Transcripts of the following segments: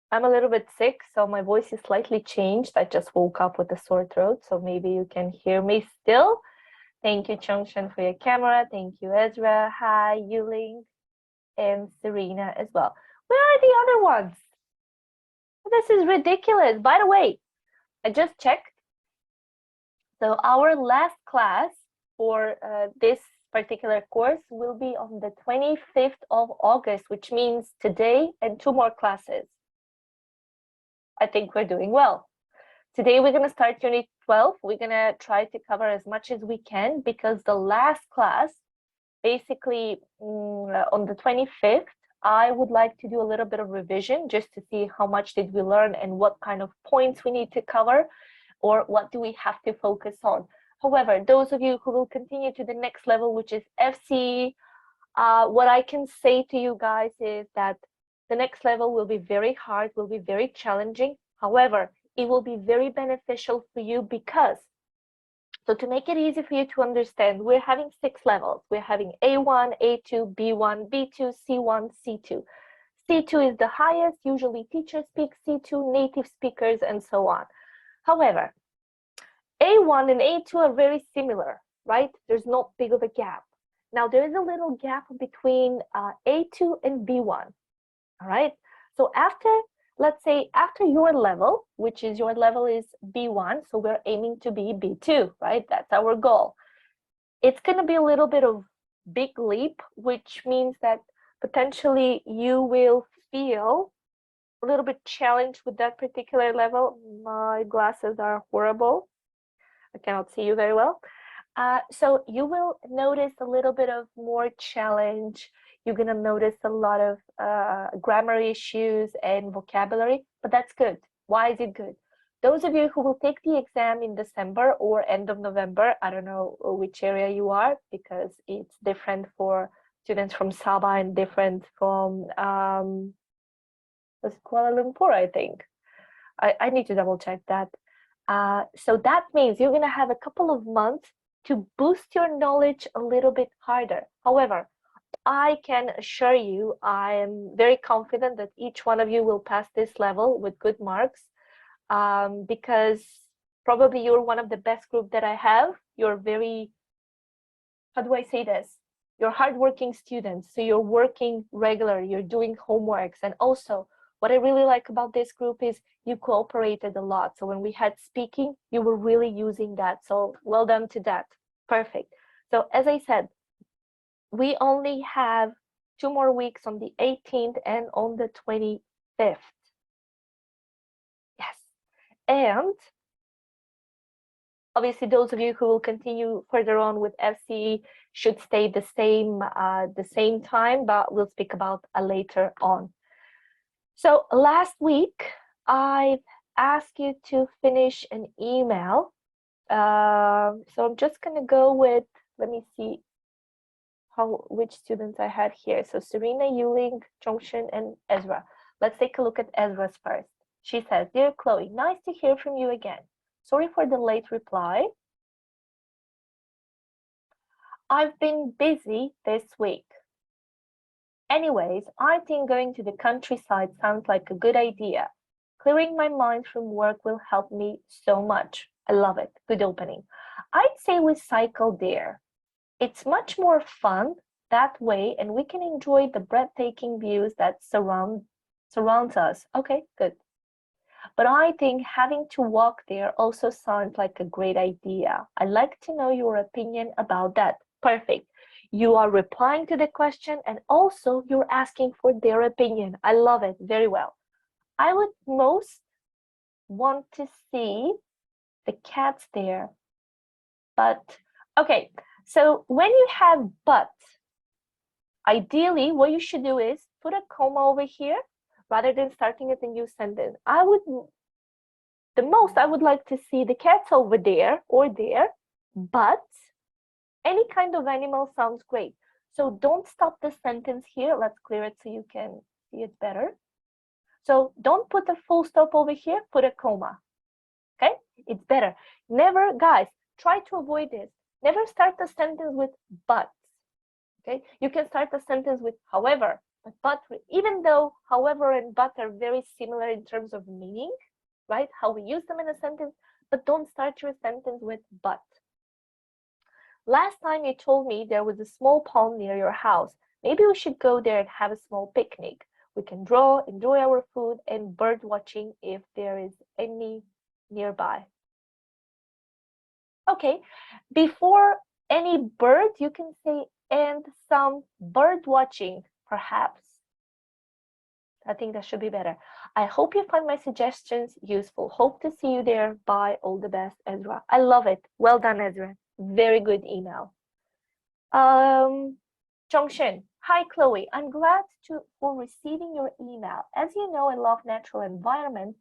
I'm a little bit sick, so my voice is slightly changed. I just woke up with a sore throat, so maybe you can hear me still. Thank you, Chongshan, for your camera. Thank you, Ezra. Hi, Yuling, and Serena as well. Where are the other ones? This is ridiculous. By the way, I just checked. So our last class for this particular course will be on the 25th of August, which means today and 2 more classes. I think we're doing well. Today we're going to start Unit 12. We're going to try to cover as much as we can because the last class, basically on the 25th, I would like to do a little bit of revision just to see how much did we learn and what kind of points we need to cover or what do we have to focus on. However, those of you who will continue to the next level, which is FCE, what I can say to you guys is that the next level will be very hard, will be very challenging. However, it will be very beneficial for you because, so to make it easy for you to understand, we're having 6 levels. We're having A1, A2, B1, B2, C1, C2. C2 is the highest, usually teachers speak C2, native speakers, and so on. However, A1 and A2 are very similar, right? There's not big of a gap. Now, there is a little gap between A2 and B1, all right? So after, let's say, after your level, which is your level is B1, so we're aiming to be B2, right? That's our goal. It's going to be a little bit of big leap, which means that potentially you will feel a little bit challenged with that particular level. My glasses are horrible. I cannot see you very well. So you will notice a little bit of more challenge. You're going to notice a lot of grammar issues and vocabulary, but that's good. Why is it good? Those of you who will take the exam in December or end of November, I don't know which area you are because it's different for students from Sabah and different from Kuala Lumpur, I think. I need to double check that. So that means you're going to have a couple of months to boost your knowledge a little bit harder. However, I can assure you, I am very confident that each one of you will pass this level with good marks because probably you're one of the best group that I have. You're very, how do I say this? You're hardworking students, so you're working regular, you're doing homeworks, and also what I really like about this group is you cooperated a lot. So when we had speaking, you were really using that. So well done to that. Perfect. So as I said, we only have 2 more weeks on the 18th and on the 25th. Yes. And obviously those of you who will continue further on with FCE should stay the same time, but we'll speak about later on. So last week, I asked you to finish an email. So I'm just going to go with, let me see which students I had here. So Serena, Yuling, Chongshan, and Ezra. Let's take a look at Ezra's first. She says, "Dear Chloe, nice to hear from you again. Sorry for the late reply. I've been busy this week. Anyways, I think going to the countryside sounds like a good idea. Clearing my mind from work will help me so much. I love it. Good opening. I'd say we cycle there. It's much more fun that way, and we can enjoy the breathtaking views that surrounds us. Okay, good. But I think having to walk there also sounds like a great idea. I'd like to know your opinion about that." Perfect. You are replying to the question and also you're asking for their opinion. I love it. Very well. I would most want to see the cats there. But, okay. So when you have but, ideally what you should do is put a comma over here rather than starting with a new sentence. I would like to see the cats over there or there, but any kind of animal sounds great. So don't stop the sentence here. Let's clear it so you can see it better. So don't put a full stop over here, put a comma. Okay, it's better. Never, guys, try to avoid this. Never start the sentence with but. Okay, you can start the sentence with however, But even though, however, and but are very similar in terms of meaning, right? How we use them in a sentence, but don't start your sentence with but. Last time you told me there was a small pond near your house. Maybe we should go there and have a small picnic. We can draw, enjoy our food, and bird watching if there is any nearby. Okay, before any bird, you can say and some bird watching, perhaps. I think that should be better. I hope you find my suggestions useful. Hope to see you there. Bye. All the best, Ezra. I love it. Well done, Ezra. Very good email. Jongshin. Hi, Chloe. I'm glad for receiving your email. As you know, I love natural environment,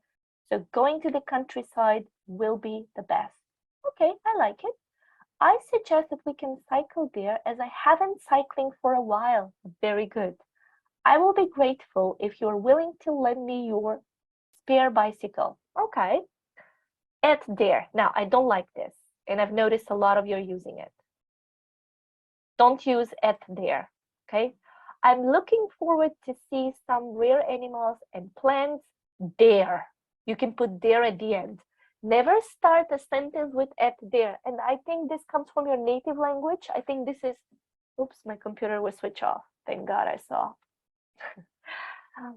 so going to the countryside will be the best. Okay, I like it. I suggest that we can cycle there as I haven't cycling for a while. Very good. I will be grateful if you're willing to lend me your spare bicycle. Okay. At there. Now, I don't like this, and I've noticed a lot of you are using it. Don't use at there, okay? I'm looking forward to see some rare animals and plants there. You can put there at the end. Never start a sentence with at there. And I think this comes from your native language. I think this is, oops, my computer will switch off. Thank God I saw.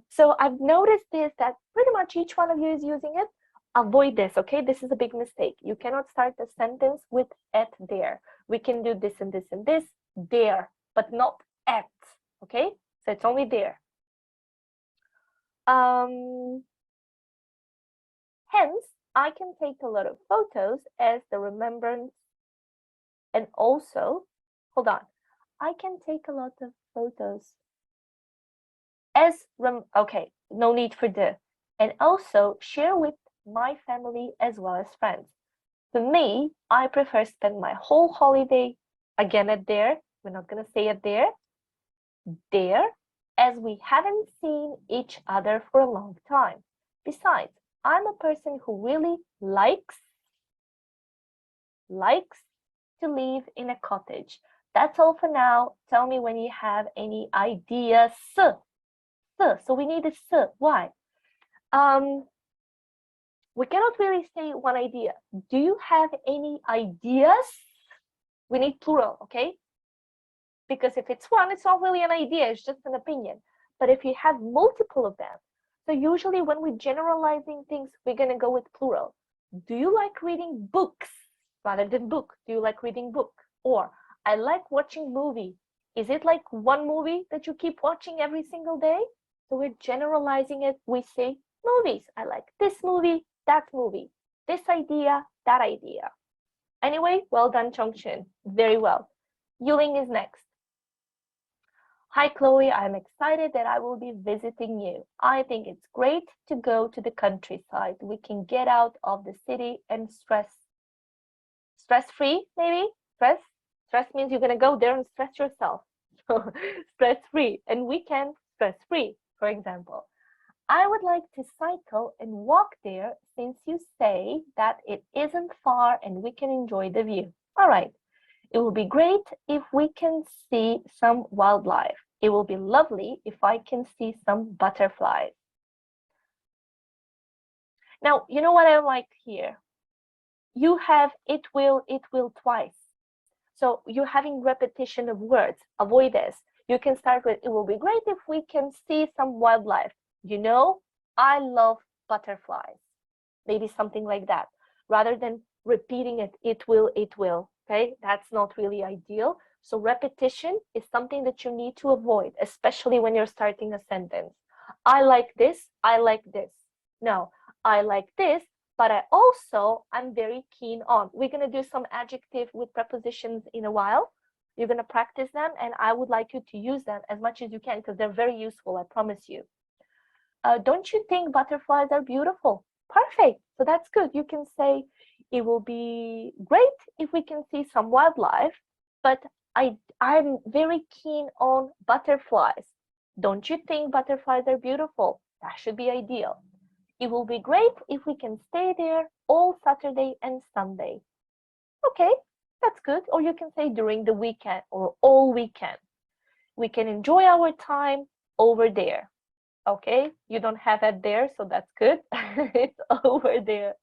So I've noticed this, that pretty much each one of you is using it. Avoid this, okay? This is a big mistake. You cannot start a sentence with at there. We can do this and this and this, there, but not at, okay? So it's only there. Hence, I can take a lot of photos as the remembrance, and also, hold on, I can take a lot of photos as, okay, no need for the, and also share with my family as well as friends. For me, I prefer spend my whole holiday again at there. We're not gonna say it there, as we haven't seen each other for a long time. Besides, I'm a person who really likes to live in a cottage. That's all for now. Tell me when you have any ideas. So we need a s. Why? We cannot really say one idea. Do you have any ideas? We need plural, okay? Because if it's one, it's not really an idea, it's just an opinion. But if you have multiple of them, so usually when we're generalizing things, we're gonna go with plural. Do you like reading books rather than book? Do you like reading book? Or I like watching movie. Is it like one movie that you keep watching every single day? So we're generalizing it. We say movies. I like this movie, that movie, this idea, that idea. Anyway, well done, Chongqing. Very well. Yuling is next. Hi, Chloe. I'm excited that I will be visiting you. I think it's great to go to the countryside. We can get out of the city and stress-free, maybe? Stress means you're going to go there and stress yourself. So stress-free. And we can stress-free, for example. I would like to cycle and walk there since you say that it isn't far and we can enjoy the view. All right. It will be great if we can see some wildlife. It will be lovely if I can see some butterflies. Now, you know what I like here? You have it will twice. So you're having repetition of words. Avoid this. You can start with, it will be great if we can see some wildlife. You know, I love butterflies. Maybe something like that. Rather than repeating it, it will, okay? That's not really ideal. So repetition is something that you need to avoid, especially when you're starting a sentence. I like this, I like this. No, I like this, but I'm very keen on. We're gonna do some adjective with prepositions in a while. You're gonna practice them, and I would like you to use them as much as you can because they're very useful, I promise you. Don't you think butterflies are beautiful? Perfect. So that's good. You can say it will be great if we can see some wildlife, but I'm very keen on butterflies. Don't you think butterflies are beautiful? That should be ideal. It will be great if we can stay there all Saturday and Sunday. Okay, that's good. Or you can say during the weekend or all weekend. We can enjoy our time over there. Okay, you don't have it there, so that's good. It's over there.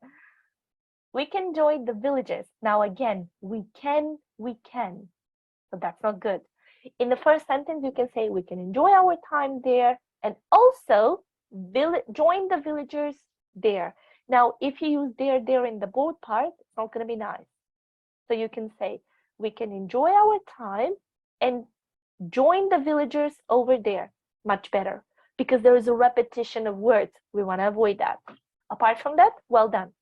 We can join the villages. Now again, we can. So that's not good. In the first sentence, you can say we can enjoy our time there and also join the villagers there. Now, if you use there in the both part, it's not going to be nice. So you can say we can enjoy our time and join the villagers over there. Much better because there is a repetition of words. We want to avoid that. Apart from that, well done.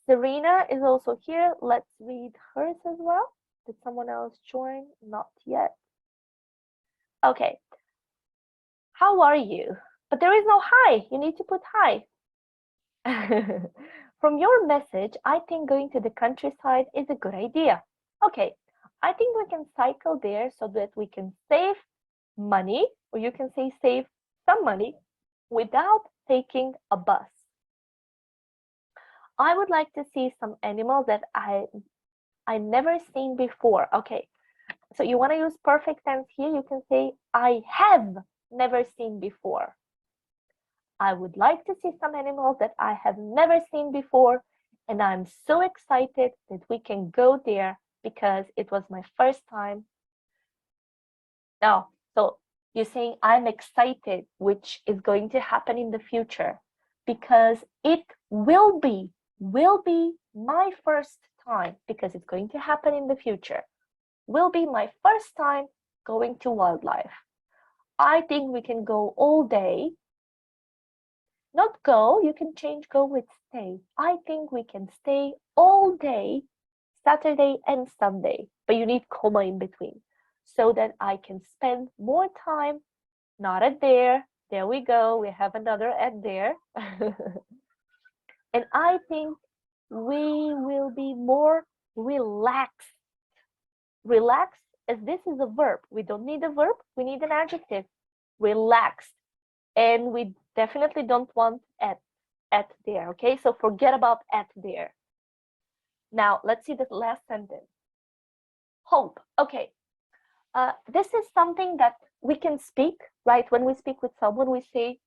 Serena is also here. Let's read hers as well. Did someone else join? Not yet. Okay. How are you? But there is no hi. You need to put hi. From your message, I think going to the countryside is a good idea. Okay. I think we can cycle there so that we can save money, or you can say save some money without taking a bus. I would like to see some animals that I never seen before. Okay, so you want to use perfect tense here. You can say I have never seen before. I would like to see some animals that I have never seen before, and I'm so excited that we can go there because it was my first time. Now, so you're saying I'm excited, which is going to happen in the future because it will be my first time because it's going to happen in the future. Will be my first time going to wildlife. I think we can go all day. Not go, you can change go with stay. I think we can stay all day, Saturday and Sunday, but you need comma in between so that I can spend more time, not at there. There we go, we have another at there. And I think we will be more relaxed. Relaxed, as this is a verb. We don't need a verb, we need an adjective. Relaxed. And we definitely don't want at there, okay? So forget about at there. Now, let's see the last sentence. Hope, okay. This is something that we can speak, right? When we speak with someone, we say,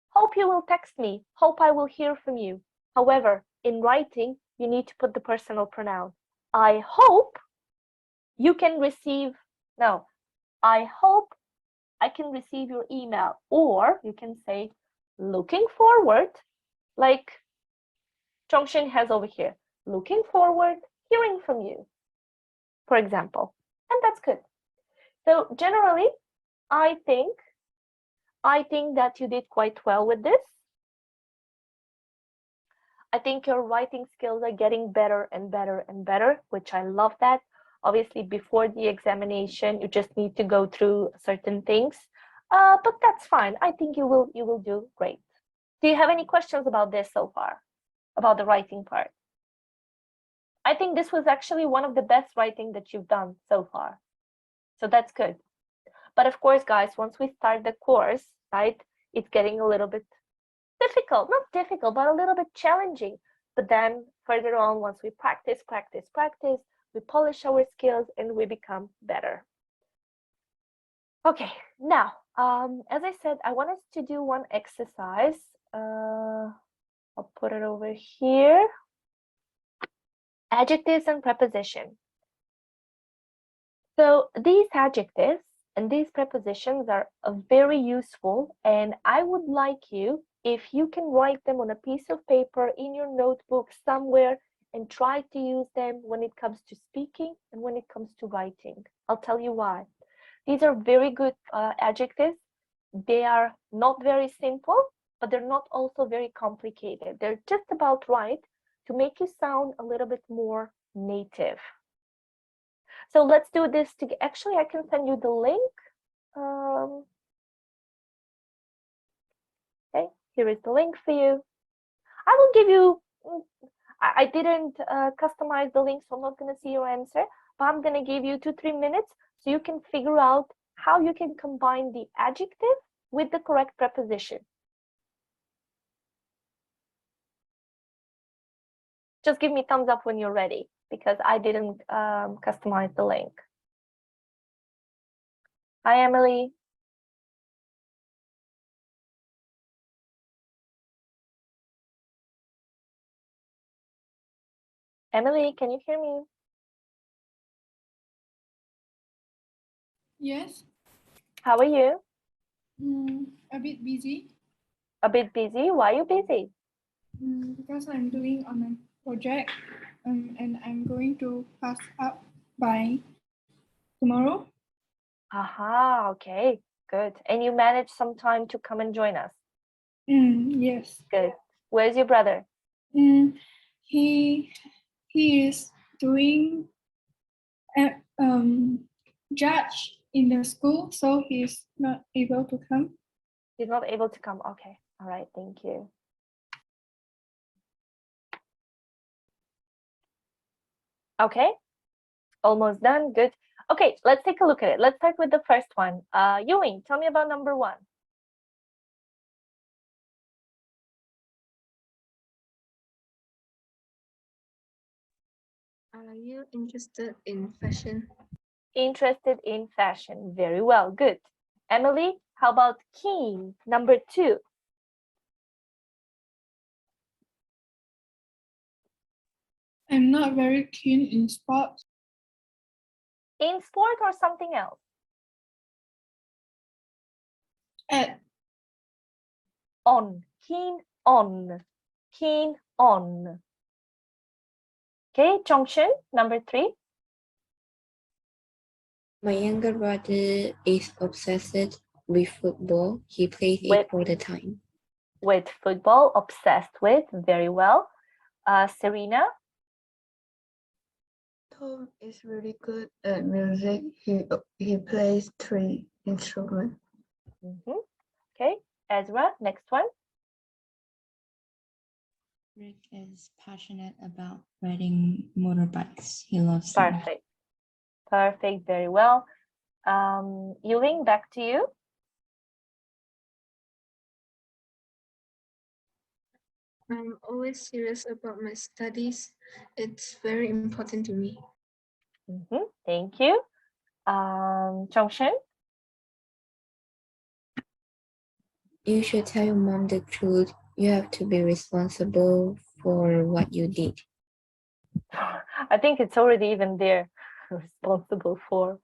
hope you will text me, hope I will hear from you. However, in writing, you need to put the personal pronoun. I hope you can receive, no, I hope I can receive your email. Or you can say, looking forward, like Chongshin has over here, looking forward, hearing from you, for example. And that's good. So generally, I think that you did quite well with this. I think your writing skills are getting better and better and better, which I love that. Obviously, before the examination, you just need to go through certain things, but that's fine. I think you will do great. Do you have any questions about this so far, about the writing part? I think this was actually one of the best writing that you've done so far. So that's good. But of course, guys, once we start the course, right, it's getting a little bit difficult, not difficult, but a little bit challenging. But then further on, once we practice, we polish our skills and we become better. Okay, now, as I said, I want us to do one exercise. I'll put it over here. Adjectives and preposition. So these adjectives and these prepositions are very useful, and I would like you, if you can write them on a piece of paper in your notebook somewhere and try to use them when it comes to speaking and when it comes to writing. I'll tell you why. These are very good adjectives. They are not very simple, but they're not also very complicated. They're just about right to make you sound a little bit more native. So let's do this together. Actually, I can send you the link. Okay, here is the link for you. I will give you, I didn't customize the link, so I'm not going to see your answer, but I'm going to give you 2-3 minutes so you can figure out how you can combine the adjective with the correct preposition. Just give me thumbs up when you're ready, because I didn't customize the link. Hi, Emily. Emily, can you hear me? Yes. How are you? A bit busy A bit busy. Why are you busy? because I'm doing on a project and I'm going to pass up by tomorrow. Aha, okay, good. And you managed some time to come and join us. Yes. Good. Where's your brother? He is doing judge in the school, so he's not able to come. He's not able to come. Okay. All right. Thank you. Okay. Almost done. Good. Okay. Let's take a look at it. Let's start with the first one. Ewing, tell me about number 1. Are you interested in fashion? Interested in fashion. Very well. Good. Emily, how about keen? Number 2. I'm not very keen in sports. In sport or something else? On. Keen on. Keen on. Okay, Chongshun, number 3. My younger brother is obsessed with football. He plays it all the time. With football, obsessed with. Very well. Serena? Tom is really good at music. He plays 3 instruments. Okay, Ezra, next one. Rick is passionate about riding motorbikes. He loves Perfect. Perfect, very well. Yuling, back to you. I'm always serious about my studies. It's very important to me. Thank you. Chongshun? You should tell your mom the truth. You have to be responsible for what you did. I think it's already even there. Responsible for.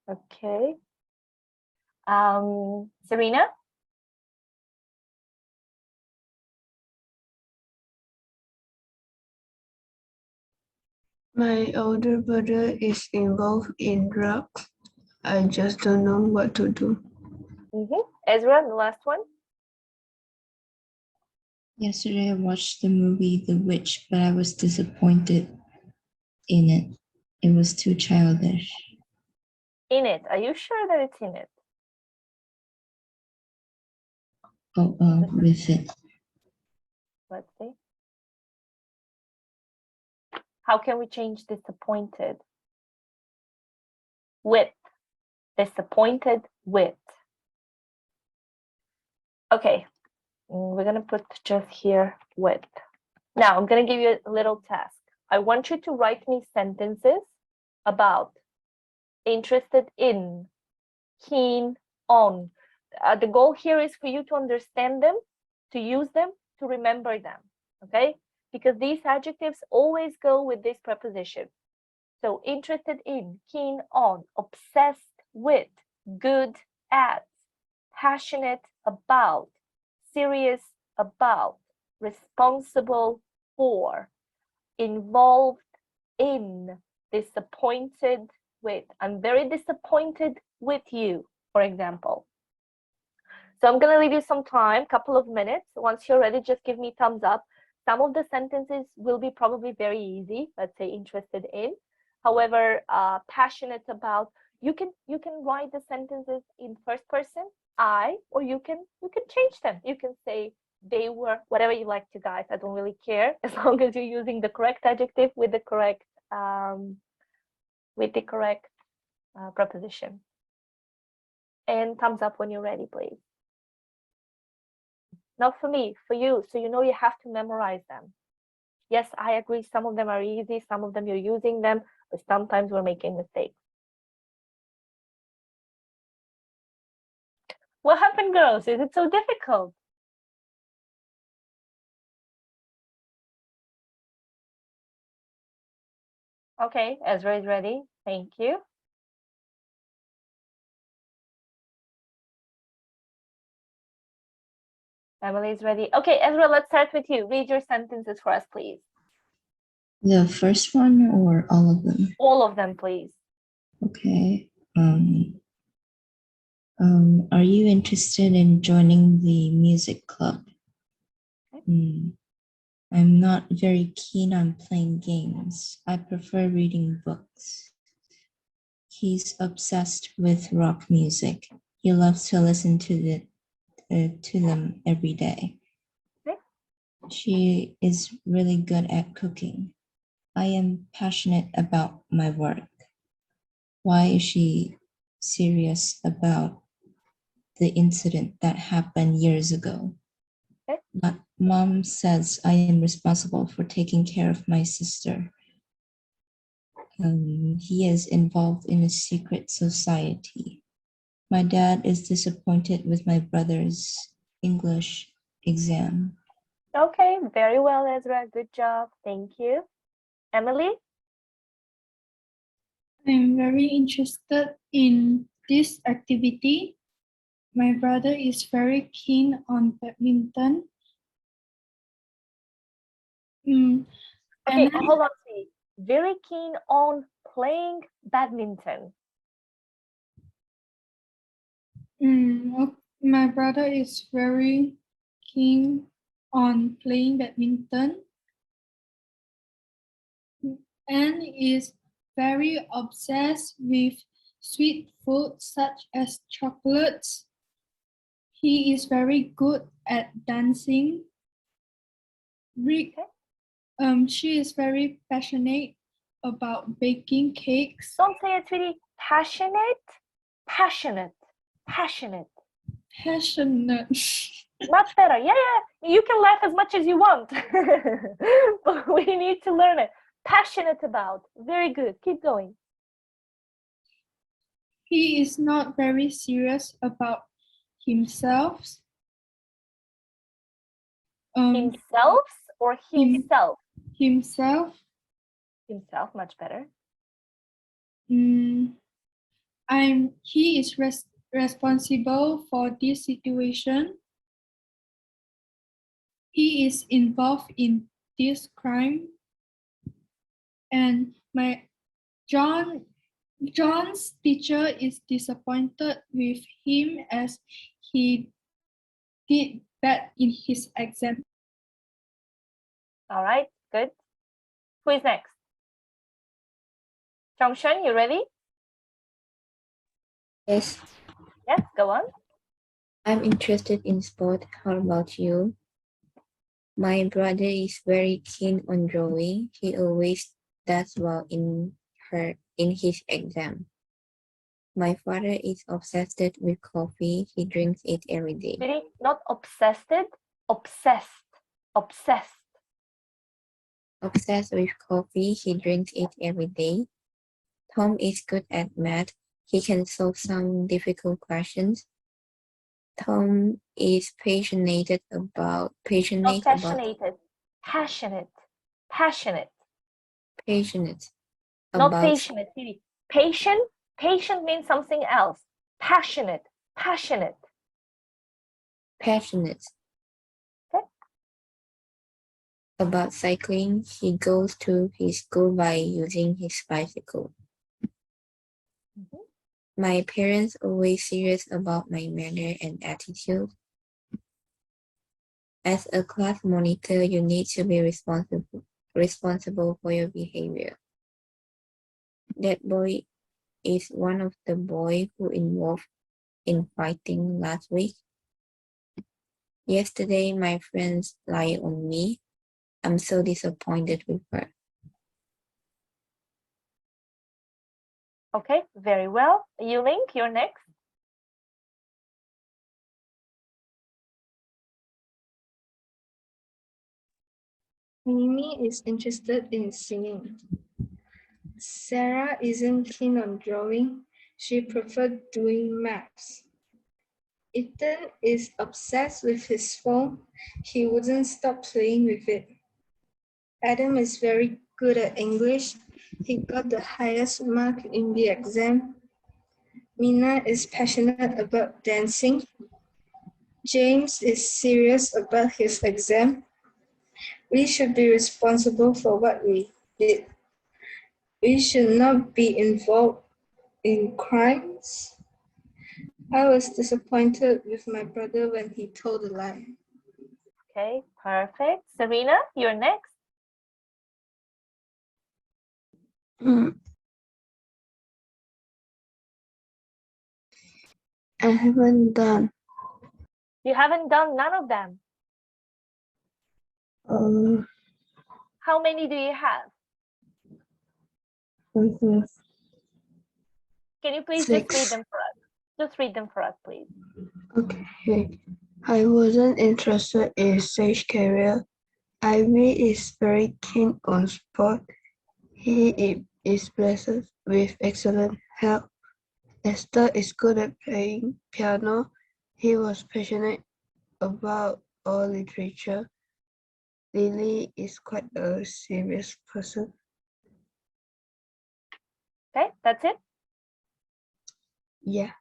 Okay. Serena? My older brother is involved in drugs. I just don't know what to do. Ezra, the last one. Yesterday I watched the movie The Witch, but I was disappointed in it. It was too childish. In it. Are you sure that it's in it? With it. Let's see. How can we change disappointed? With. Disappointed with. Okay. We're going to put just here with. Now, I'm going to give you a little task. I want you to write me sentences about interested in, keen on. The goal here is for you to understand them, to use them, to remember them, okay? Because these adjectives always go with this preposition. So interested in, keen on, obsessed with, good at, passionate about, serious about, responsible for, involved in, disappointed with. I'm very disappointed with you, for example. So I'm going to leave you some time, couple of minutes. Once you're ready, just give me thumbs up. Some of the sentences will be probably very easy. Let's say interested in. However, passionate about. You can write the sentences in first person, I, or you can change them. You can say they were, whatever you like to, guys. I don't really care as long as you're using the correct adjective with the correct preposition. And thumbs up when you're ready, please. Not for me, for you. So you know you have to memorize them. Yes, I agree. Some of them are easy. Some of them you're using them, but sometimes we're making mistakes. What happened, girls? Is it so difficult? Okay, Ezra is ready. Thank you. Emily is ready. Okay, Ezra, let's start with you. Read your sentences for us, please. The first one or all of them? All of them, please. Okay. Are you interested in joining the music club? I'm not very keen on playing games. I prefer reading books. He's obsessed with rock music. He loves to listen to them every day. Okay. She is really good at cooking. I am passionate about my work. Why is she serious about the incident that happened years ago? Okay. But Mom says I am responsible for taking care of my sister. He is involved in a secret society. My dad is disappointed with my brother's English exam. Okay, very well, Ezra. Good job. Thank you. Emily? I'm very interested in this activity. My brother is very keen on badminton. Okay, And hold on, please. Very keen on playing badminton. my brother is very keen on playing badminton and is very obsessed with sweet food such as chocolates. He is very good at dancing. She is very passionate about baking cakes. Don't say it really passionate. Passionate. Passionate. Passionate. Much better. Yeah, yeah. You can laugh as much as you want. But we need to learn it. Passionate about. Very good. Keep going. He is not very serious about himself. Himself or himself? Himself. Himself, much better. He is responsible for this situation. He is involved in this crime. And John's teacher is disappointed with him as he did bad in his exam. All right, good. Who is next? Chongshen, you ready? Yes, Yes, go on. I'm interested in sport. How about you? My brother is very keen on drawing. He always does well in his exam. My father is obsessed with coffee. He drinks it every day. Really? Not obsessed, obsessed, obsessed. Obsessed with coffee, he drinks it every day. Tom is good at math. He can solve some difficult questions. Tom is passionate about Not passionate, passionate, passionate. passionate Not about passionate, really. Patient means something else. Passionate, passionate. passionate Okay. about cycling. He goes to his school by using his bicycle. My parents always serious about my manner and attitude. As a class monitor, you need to be responsible for your behavior. That boy is one of the boys who involved in fighting last week. Yesterday, my friends lied on me. I'm so disappointed with her. Okay, very well. Yulink, you're next. Mimi is interested in singing. Sarah isn't keen on drawing. She preferred doing maths. Ethan is obsessed with his phone. He wouldn't stop playing with it. Adam is very good at English. He got the highest mark in the exam. Mina is passionate about dancing. James is serious about his exam. We should be responsible for what we did. We should not be involved in crimes. I was disappointed with my brother when he told a lie. Okay, perfect. Serena, you're next. I haven't done. You haven't done none of them. Uh, How many do you have? mhm. Can you please just read Six. them for us? Just read them for us, please. Okay. I wasn't interested in Sage career. Ivy is very keen on sport. He is blessed with excellent health. Esther is good at playing piano. He was passionate about all literature. Lily is quite a serious person. Okay, that's it. Yeah.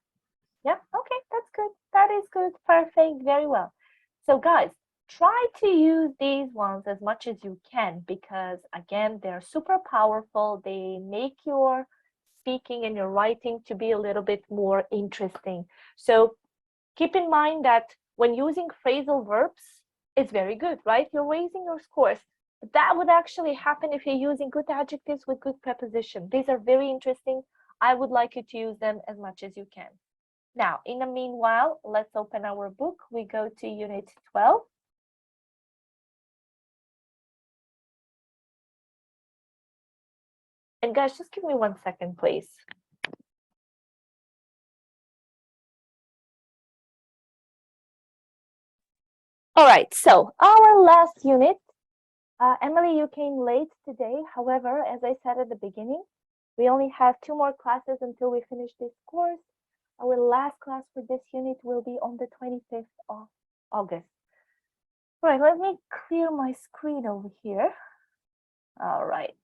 Yeah, okay, that's good. That is good. Perfect. Very well. So, guys, try to use these ones as much as you can because, again, they're super powerful. They make your speaking and your writing to be a little bit more interesting. So, keep in mind that when using phrasal verbs, it's very good, right? You're raising your scores. That would actually happen if you're using good adjectives with good preposition. These are very interesting. I would like you to use them as much as you can. Now, in the meanwhile, let's open our book. We go to Unit 12. And guys, just give me 1 second, please. All right, so our last unit, Emily, you came late today. However, as I said at the beginning, we only have 2 more classes until we finish this course. Our last class for this unit will be on the 25th of August. All right, let me clear my screen over here. All right.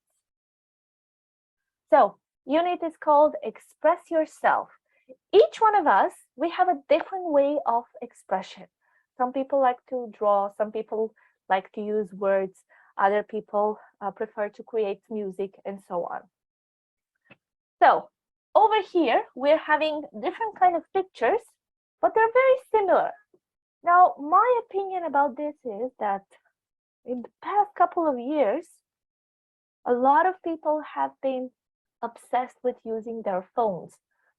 So, unit is called Express Yourself. Each one of us, we have a different way of expression. Some people like to draw, some people like to use words, other people prefer to create music, and so on. So, over here, we're having different kind of pictures, but they're very similar. Now, my opinion about this is that in the past couple of years, a lot of people have been obsessed with using their phones.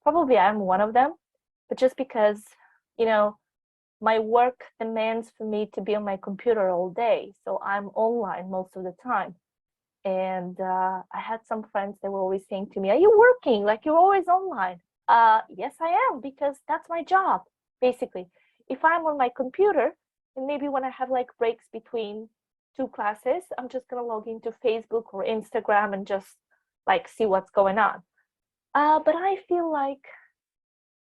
Probably I'm one of them, but just because, you know, my work demands for me to be on my computer all day. So I'm online most of the time. And I had some friends that were always saying to me, are you working? Like you're always online. Yes, I am, because that's my job, basically. If I'm on my computer, and maybe when I have like breaks between 2 classes, I'm just gonna log into Facebook or Instagram and just like see what's going on. But I feel like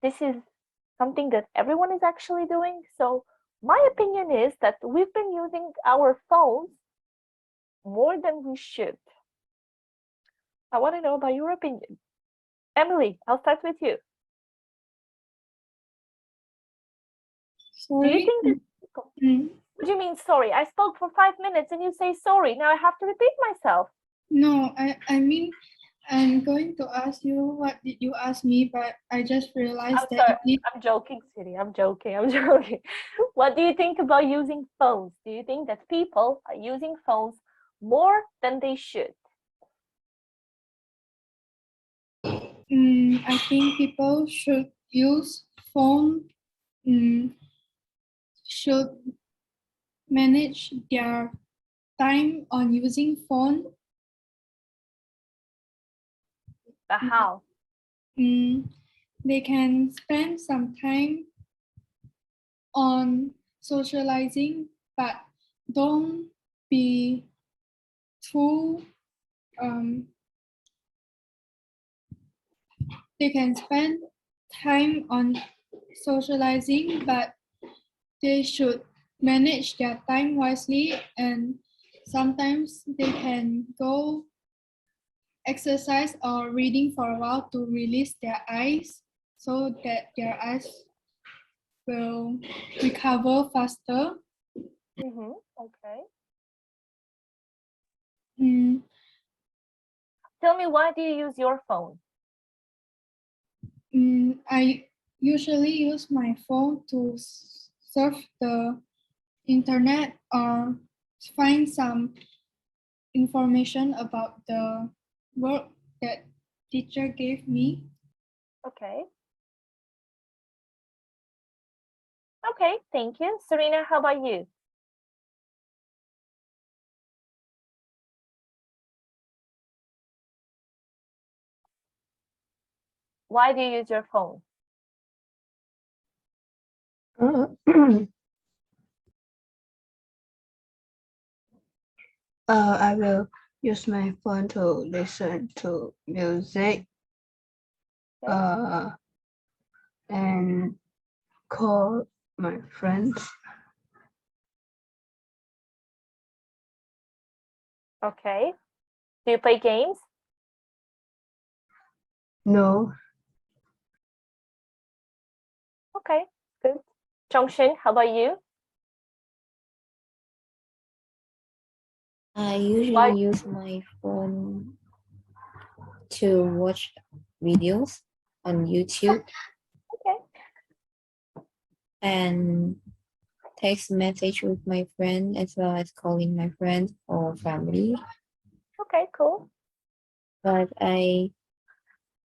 this is something that everyone is actually doing. So my opinion is that we've been using our phones more than we should. I want to know about your opinion. Emily, I'll start with you. Sorry. Do you think that Mm, what do you mean sorry? I spoke for 5 minutes and you say sorry. Now I have to repeat myself. No, I mean, I'm going to ask you what did you ask me, but I just realized I'm that sorry. you need. I'm joking, Siri. I'm joking. I'm joking. What do you think about using phones? Do you think that people are using phones more than they should? I think people should use phone. Should manage their time on using phone. But how? They can spend some time on socializing, but don't be too. They can spend time on socializing, but they should manage their time wisely, and sometimes they can go exercise or reading for a while to release their eyes so that their eyes will recover faster. Okay. Mm, Tell me, why do you use your phone? I usually use my phone to surf the internet or find some information about the work that teacher gave me. Okay. Okay, thank you. Serena, how about you? Why do you use your phone? Uh, I will use my phone to listen to music Okay. and call my friends. Okay. Do you play games? No, Okay, good. Chongshin, how about you? I usually Why? use my phone to watch videos on YouTube Okay. and text message with my friend as well as calling my friends or family. Okay, cool. But I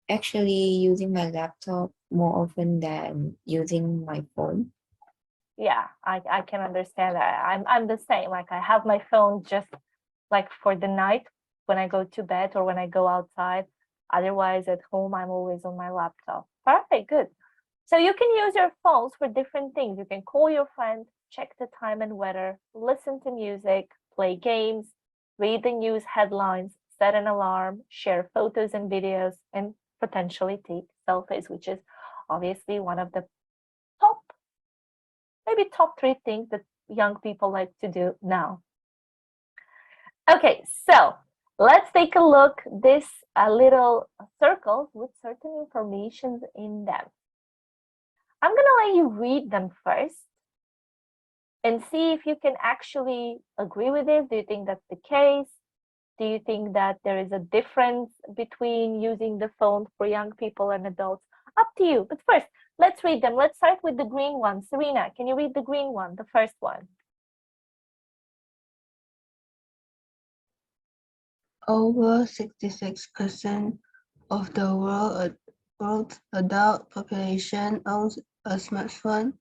actually using my laptop more often than using my phone. Yeah, I can understand that. I'm the same. Like I have my phone just like for the night when I go to bed or when I go outside. Otherwise, at home, I'm always on my laptop. Perfect, good. So you can use your phones for different things. You can call your friend, check the time and weather, listen to music, play games, read the news headlines, set an alarm, share photos and videos, and potentially take selfies, which is obviously one of the top, maybe top 3 things that young people like to do now. Okay, so let's take a look this little circles with certain informations in them. I'm gonna let you read them first and see if you can actually agree with it. Do you think that's the case? Do you think that there is a difference between using the phone for young people and adults? Up to you. But first, let's read them. Let's start with the green one. Serena, can you read the green one, the first one? over 66% of the world's adult population owns a smartphone.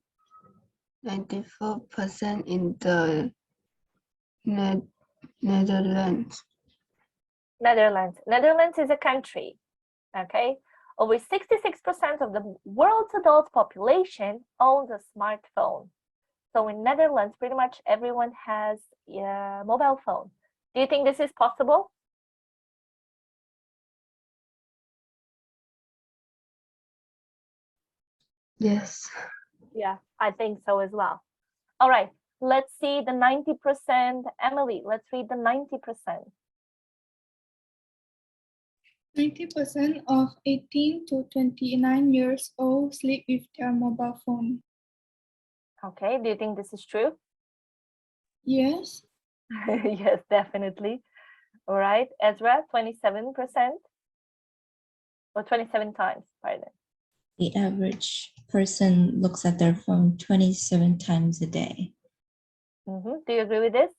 94% in the Netherlands. Netherlands. Netherlands is a country, okay? Over 66% of the world's adult population owns a smartphone. So in Netherlands, pretty much everyone has a mobile phone. Do you think this is possible? Yes. Yeah, I think so as well. All right, let's see the 90%. Emily, let's read the 90%. 90% of 18 to 29 years old sleep with their mobile phone. Okay, do you think this is true? Yes. Yes, definitely. All right, Ezra, 27% or 27 times, pardon. The average person looks at their phone 27 times a day. Do you agree with this?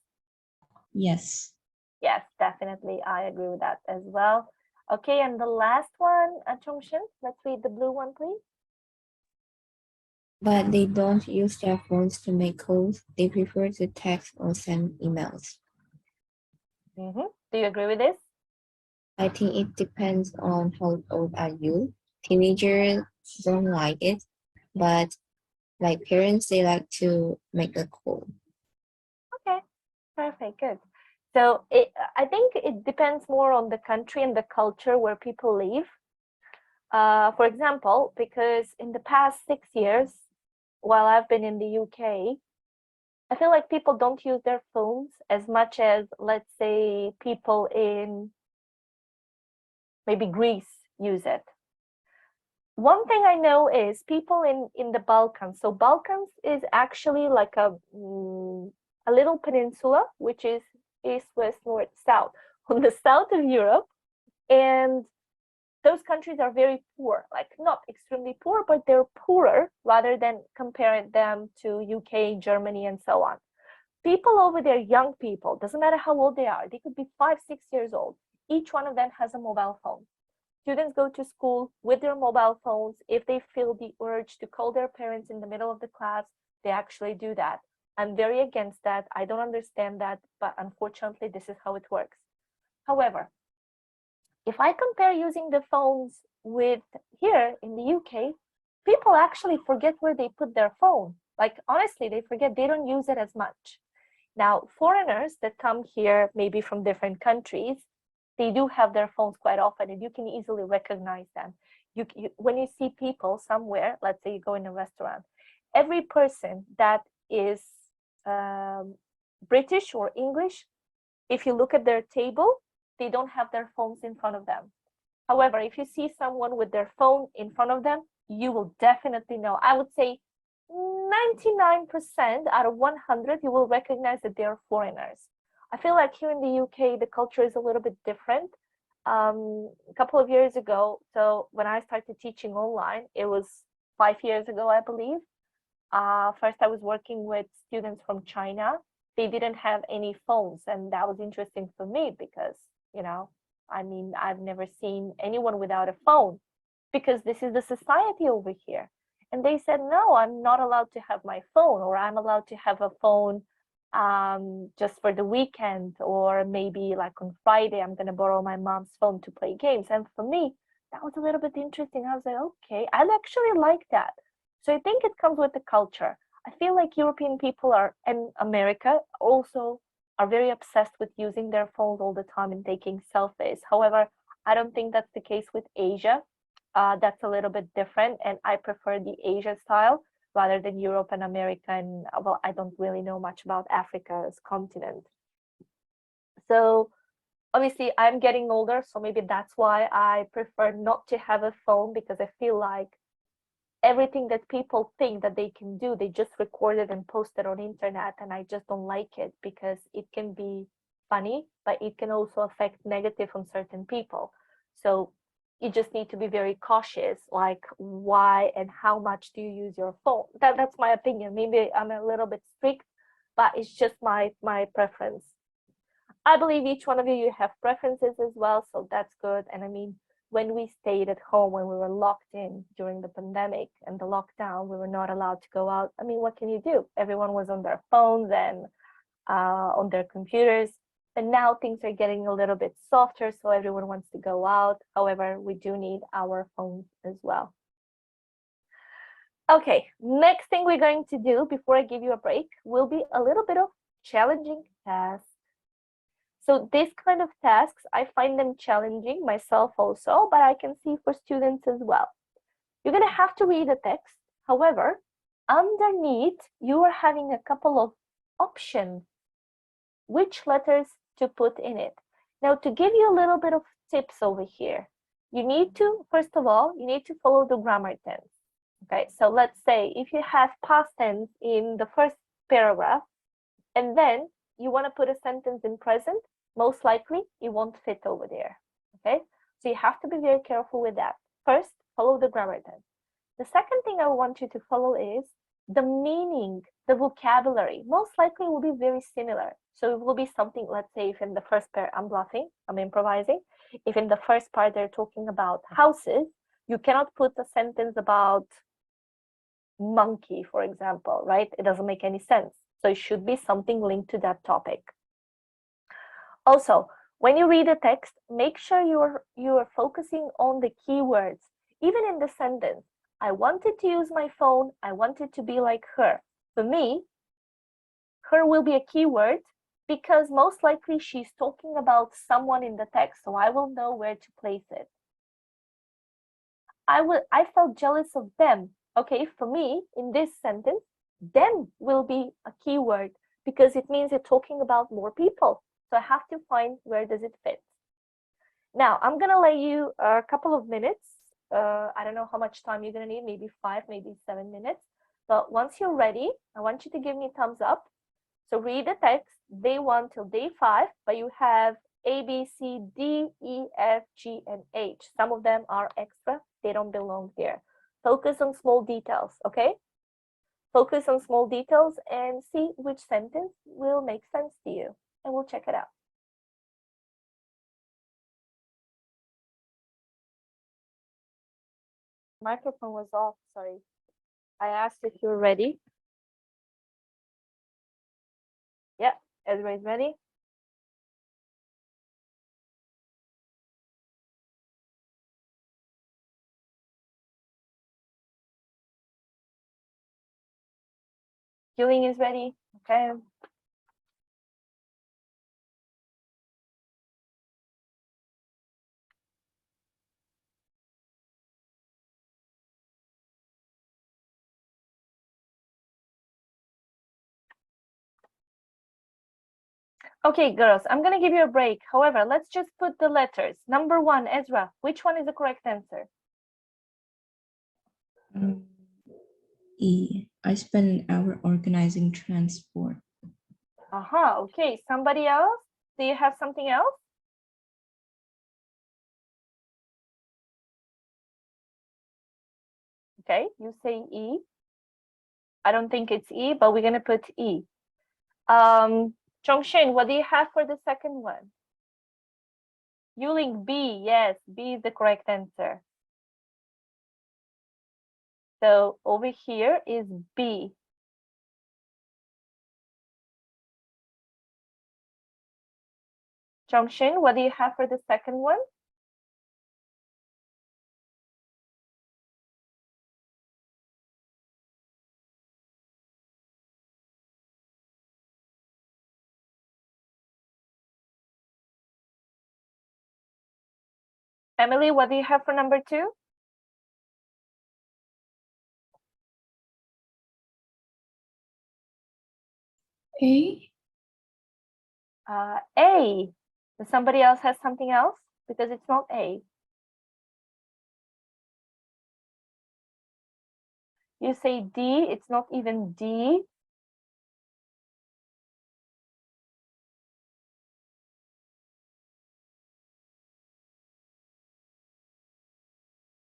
Yes. Yes, definitely. I agree with that as well. Okay, and the last one, Chongshin, let's read the blue one, please. But they don't use their phones to make calls. They prefer to text or send emails. Do you agree with this? I think it depends on how old are you. Teenagers don't like it, but like parents, they like to make a call. Okay, perfect, good. So I think it depends more on the country and the culture where people live. For example, because in the past 6 years, while I've been in the UK, I feel like people don't use their phones as much as, let's say, people in maybe Greece use it. One thing I know is people in the Balkans. So Balkans is actually like a little peninsula, which is east, west, north, south, on the south of Europe. And those countries are very poor, like not extremely poor, but they're poorer rather than comparing them to UK, Germany, and so on. People over there, young people, doesn't matter how old they are, they could be 5, 6 years old. Each one of them has a mobile phone. Students go to school with their mobile phones. If they feel the urge to call their parents in the middle of the class, they actually do that. I'm very against that. I don't understand that, but unfortunately, this is how it works. However, if I compare using the phones with here in the UK, people actually forget where they put their phone. Like, honestly, they forget, they don't use it as much. Now, foreigners that come here, maybe from different countries, they do have their phones quite often, and you can easily recognize them. When you see people somewhere, let's say you go in a restaurant, every person that is British or English, if you look at their table, they don't have their phones in front of them. However, if you see someone with their phone in front of them, you will definitely know. I would say 99% out of 100, you will recognize that they're foreigners. I feel like here in the UK, the culture is a little bit different. A couple of years ago, so when I started teaching online, it was 5 years ago, I believe. First, I was working with students from China. They didn't have any phones, and that was interesting for me because, I mean, I've never seen anyone without a phone because this is the society over here. And they said, no, I'm not allowed to have my phone, or I'm allowed to have a phone just for the weekend, or maybe like on Friday, I'm going to borrow my mom's phone to play games. And for me, that was a little bit interesting. I was like, okay, I actually like that. So I think it comes with the culture. I feel like European people are, and America also, are very obsessed with using their phones all the time and taking selfies. However, I don't think that's the case with Asia. That's a little bit different, and I prefer the Asia style rather than Europe and America. And well, I don't really know much about Africa's continent. So obviously, I'm getting older, so maybe that's why I prefer not to have a phone, because I feel like everything that people think that they can do, they just record it and post it on internet, and I just don't like it because it can be funny, but it can also affect negative on certain people. So you just need to be very cautious, like why and how much do you use your phone. That's my opinion. Maybe I'm a little bit strict, but it's just my preference. I believe each one of you have preferences as well, so that's good. And I mean, when we stayed at home, when we were locked in during the pandemic and the lockdown, we were not allowed to go out. I mean, what can you do? Everyone was on their phones and on their computers. And now things are getting a little bit softer, so everyone wants to go out. However, we do need our phones as well. Okay, next thing we're going to do before I give you a break will be a little bit of challenging tasks. So these kind of tasks, I find them challenging myself also, but I can see for students as well. You're going to have to read the text. However, underneath, you are having a couple of options, which letters to put in it. Now, to give you a little bit of tips over here, you need to, first of all, you need to follow the grammar tense. Okay, so let's say if you have past tense in the first paragraph, and then you want to put a sentence in present, most likely it won't fit over there. Okay, so you have to be very careful with that. First, follow the grammar tense. The second thing I want you to follow is the meaning, the vocabulary. Most likely will be very similar. So it will be something, let's say if in the first part, I'm bluffing, I'm improvising. If in the first part they're talking about houses, you cannot put a sentence about monkey, for example, right? It doesn't make any sense. So it should be something linked to that topic. Also, when you read a text, make sure you are focusing on the keywords. Even in the sentence, I wanted to use my phone, I wanted to be like her. For me, her will be a keyword because most likely she's talking about someone in the text, so I will know where to place it. I felt jealous of them. Okay, for me, in this sentence, them will be a keyword because it means you're talking about more people. So I have to find where does it fit. Now, I'm gonna let you a couple of minutes. I don't know how much time you're gonna need, maybe 5, maybe 7 minutes. But once you're ready, I want you to give me a thumbs up. So read the text, day 1 till day 5, but you have A, B, C, D, E, F, G, and H. Some of them are extra, they don't belong here. Focus on small details, okay? Focus on small details and see which sentence will make sense to you, and we'll check it out. Microphone was off, sorry. I asked if you're ready. Yeah, everybody's ready? Julian is ready, okay? Okay, girls, I'm gonna give you a break. However, let's just put the letters. Number 1, Ezra, which one is the correct answer? E. I spent an hour organizing transport. Okay. Somebody else? Do you have something else? Okay, you say E. I don't think it's E, but we're gonna put E. Chongshin, what do you have for the second one? Yuling, B. Yes, B is the correct answer. So over here is B. Chongshin, what do you have for the second one? Emily, what do you have for number 2? A. A. Does somebody else has something else? Because it's not A. You say D, it's not even D.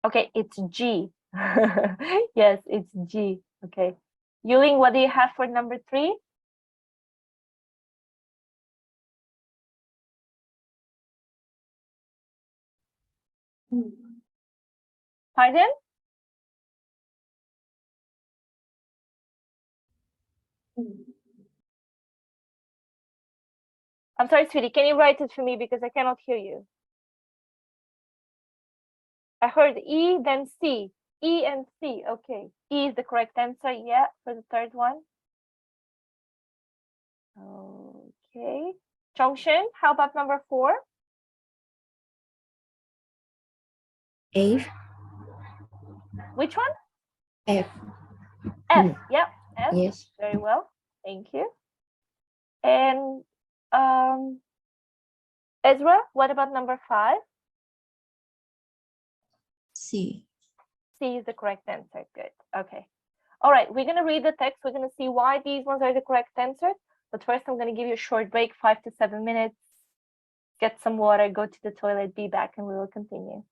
Okay, it's G. Yes, it's G. Okay. Yuling, what do you have for number 3? Pardon? I'm sorry, sweetie. Can you write it for me because I cannot hear you? I heard E, then C. E and C. Okay. E is the correct answer. Yeah, for the third one. Okay. Chongshin, how about number 4? F. Which one? F. F. Yeah, F. Yes. Very well. Thank you. And Ezra, what about number 5? C. C is the correct answer. Good. Okay. All right, we're going to read the text. We're going to see why these ones are the correct answers. But first, I'm going to give you a short break, 5 to 7 minutes. Get some water, go to the toilet, be back, and we will continue.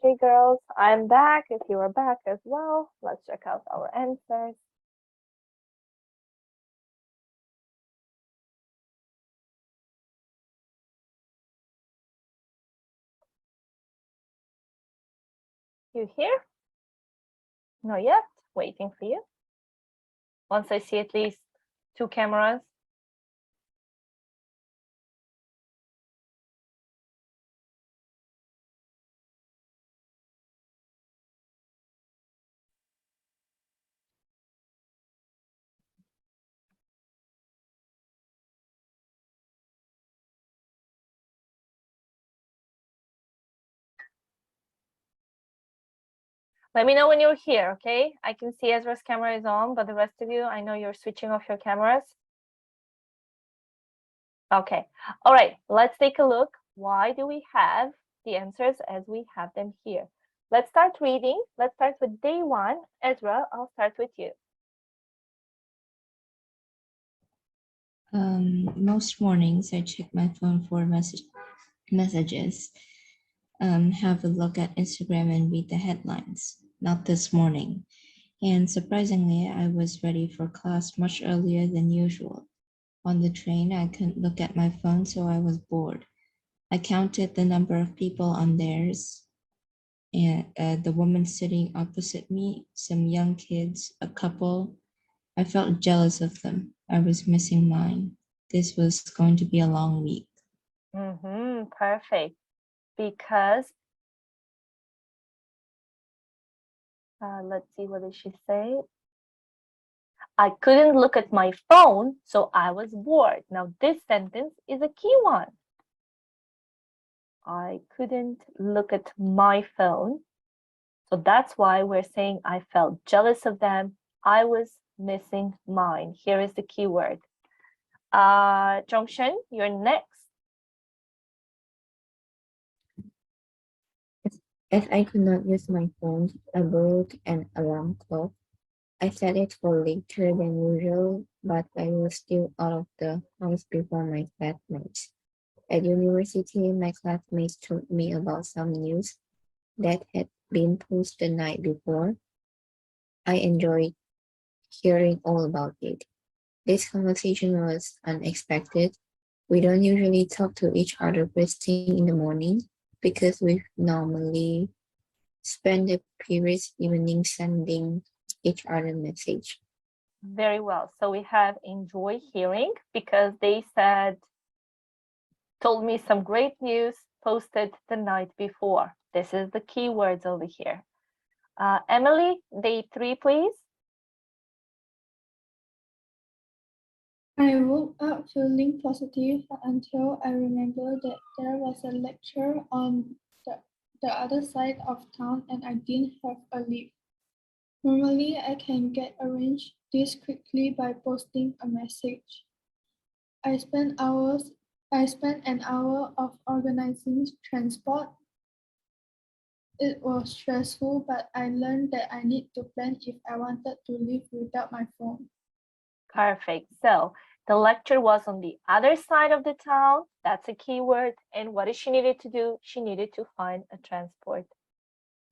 Okay, girls, I'm back. If you are back as well, let's check out our answers. You here? Not yet. Waiting for you. Once I see at least 2 cameras. Let me know when you're here, okay? I can see Ezra's camera is on, but the rest of you, I know you're switching off your cameras. Okay, all right, let's take a look. Why do we have the answers as we have them here? Let's start reading. Let's start with day 1. Ezra, I'll start with you. Most mornings I check my phone for messages, have a look at Instagram and read the headlines. Not this morning. And surprisingly, I was ready for class much earlier than usual. On the train, I couldn't look at my phone, so I was bored. I counted the number of people on theirs, and the woman sitting opposite me, some young kids, a couple. I felt jealous of them. I was missing mine. This was going to be a long week. Perfect. Because, let's see, what did she say? I couldn't look at my phone, so I was bored. Now, this sentence is a key one. I couldn't look at my phone. So that's why we're saying I felt jealous of them. I was missing mine. Here is the key word. Zhongshen, you're next. As I could not use my phone, I borrowed an alarm clock. I set it for later than usual, but I was still out of the house before my flatmates. At university, my classmates told me about some news that had been posted the night before. I enjoyed hearing all about it. This conversation was unexpected. We don't usually talk to each other first thing in the morning because we normally spend the previous evening sending each other message. Very well. So we have enjoy hearing because they said, told me some great news posted the night before. This is the key words over here. Emily, day 3, please. I woke up feeling positive until I remembered that there was a lecture on the other side of town and I didn't have a lift. Normally, I can get arranged this quickly by posting a message. I spent an hour of organizing transport. It was stressful, but I learned that I need to plan if I wanted to live without my phone. Perfect. So the lecture was on the other side of the town. That's a key word. And what did she needed to do? She needed to find a transport.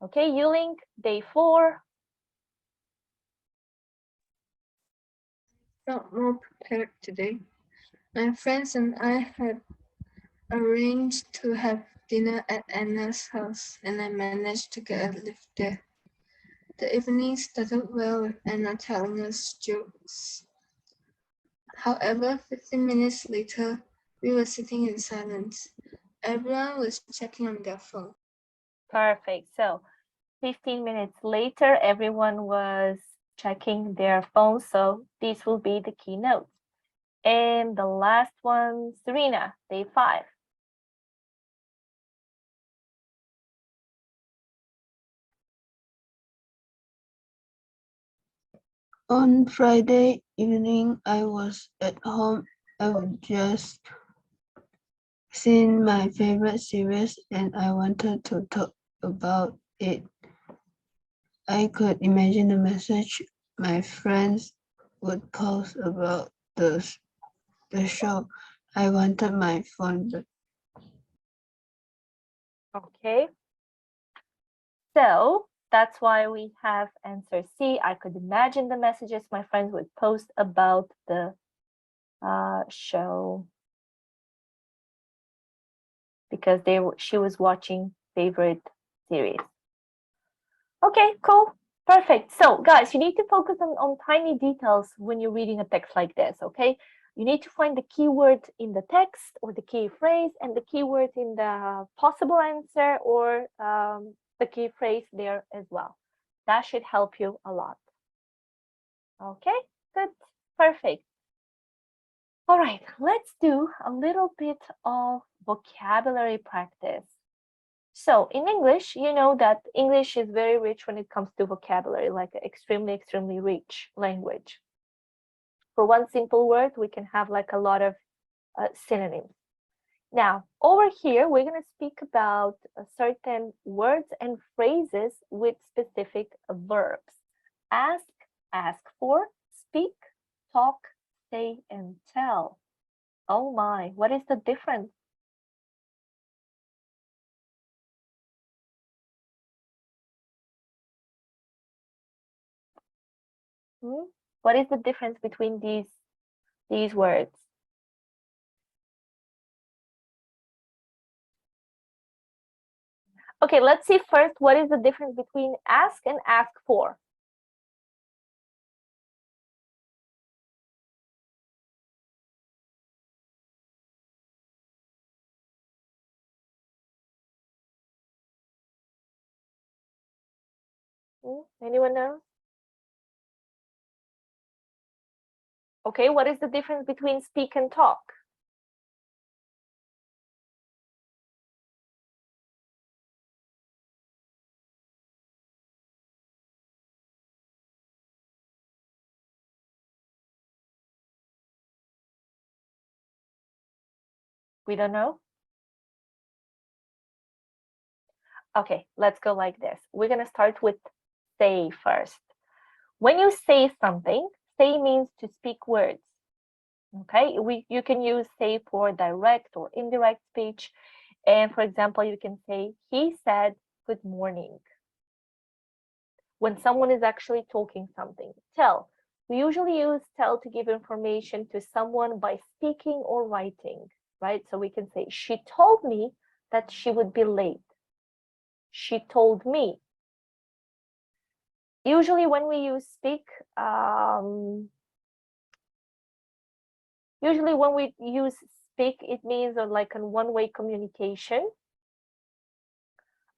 Okay, Yuling, day 4. Felt more prepared today. My friends and I had arranged to have dinner at Anna's house, and I managed to get a lift there. The evening started well with Anna telling us jokes. However, 15 minutes later, we were sitting in silence. Everyone was checking on their phone. Perfect. So 15 minutes later, everyone was checking their phones. So these will be the keynotes. And the last one, Serena, day 5. On Friday evening, I was at home. I would just seen my favorite series and I wanted to talk about it. I could imagine the message my friends would post about the show. I wanted my phone back. Okay. So that's why we have answer C. I could imagine the messages my friends would post about the show because she was watching favorite series. Okay, cool. Perfect. So guys, you need to focus on tiny details when you're reading a text like this, okay? You need to find the keyword in the text or the key phrase and the keyword in the possible answer or the key phrase there as well. That should help you a lot. Okay, good, perfect. All right, let's do a little bit of vocabulary practice. So in English, you know that English is very rich when it comes to vocabulary, like extremely, extremely rich language. For one simple word, we can have like a lot of synonyms. Now, over here, we're going to speak about certain words and phrases with specific verbs. Ask, ask for, speak, talk, say, and tell. Oh my, what is the difference? What is the difference between these words? Okay, let's see first what is the difference between ask and ask for. Anyone know? Okay, what is the difference between speak and talk? We don't know? Okay, let's go like this. We're gonna start with say first. When you say something, say means to speak words. Okay, you can use say for direct or indirect speech. And for example, you can say, he said, good morning. When someone is actually talking something. Tell. We usually use tell to give information to someone by speaking or writing, right? So we can say, she told me that she would be late. She told me. Usually when we use speak, it means like a one-way communication.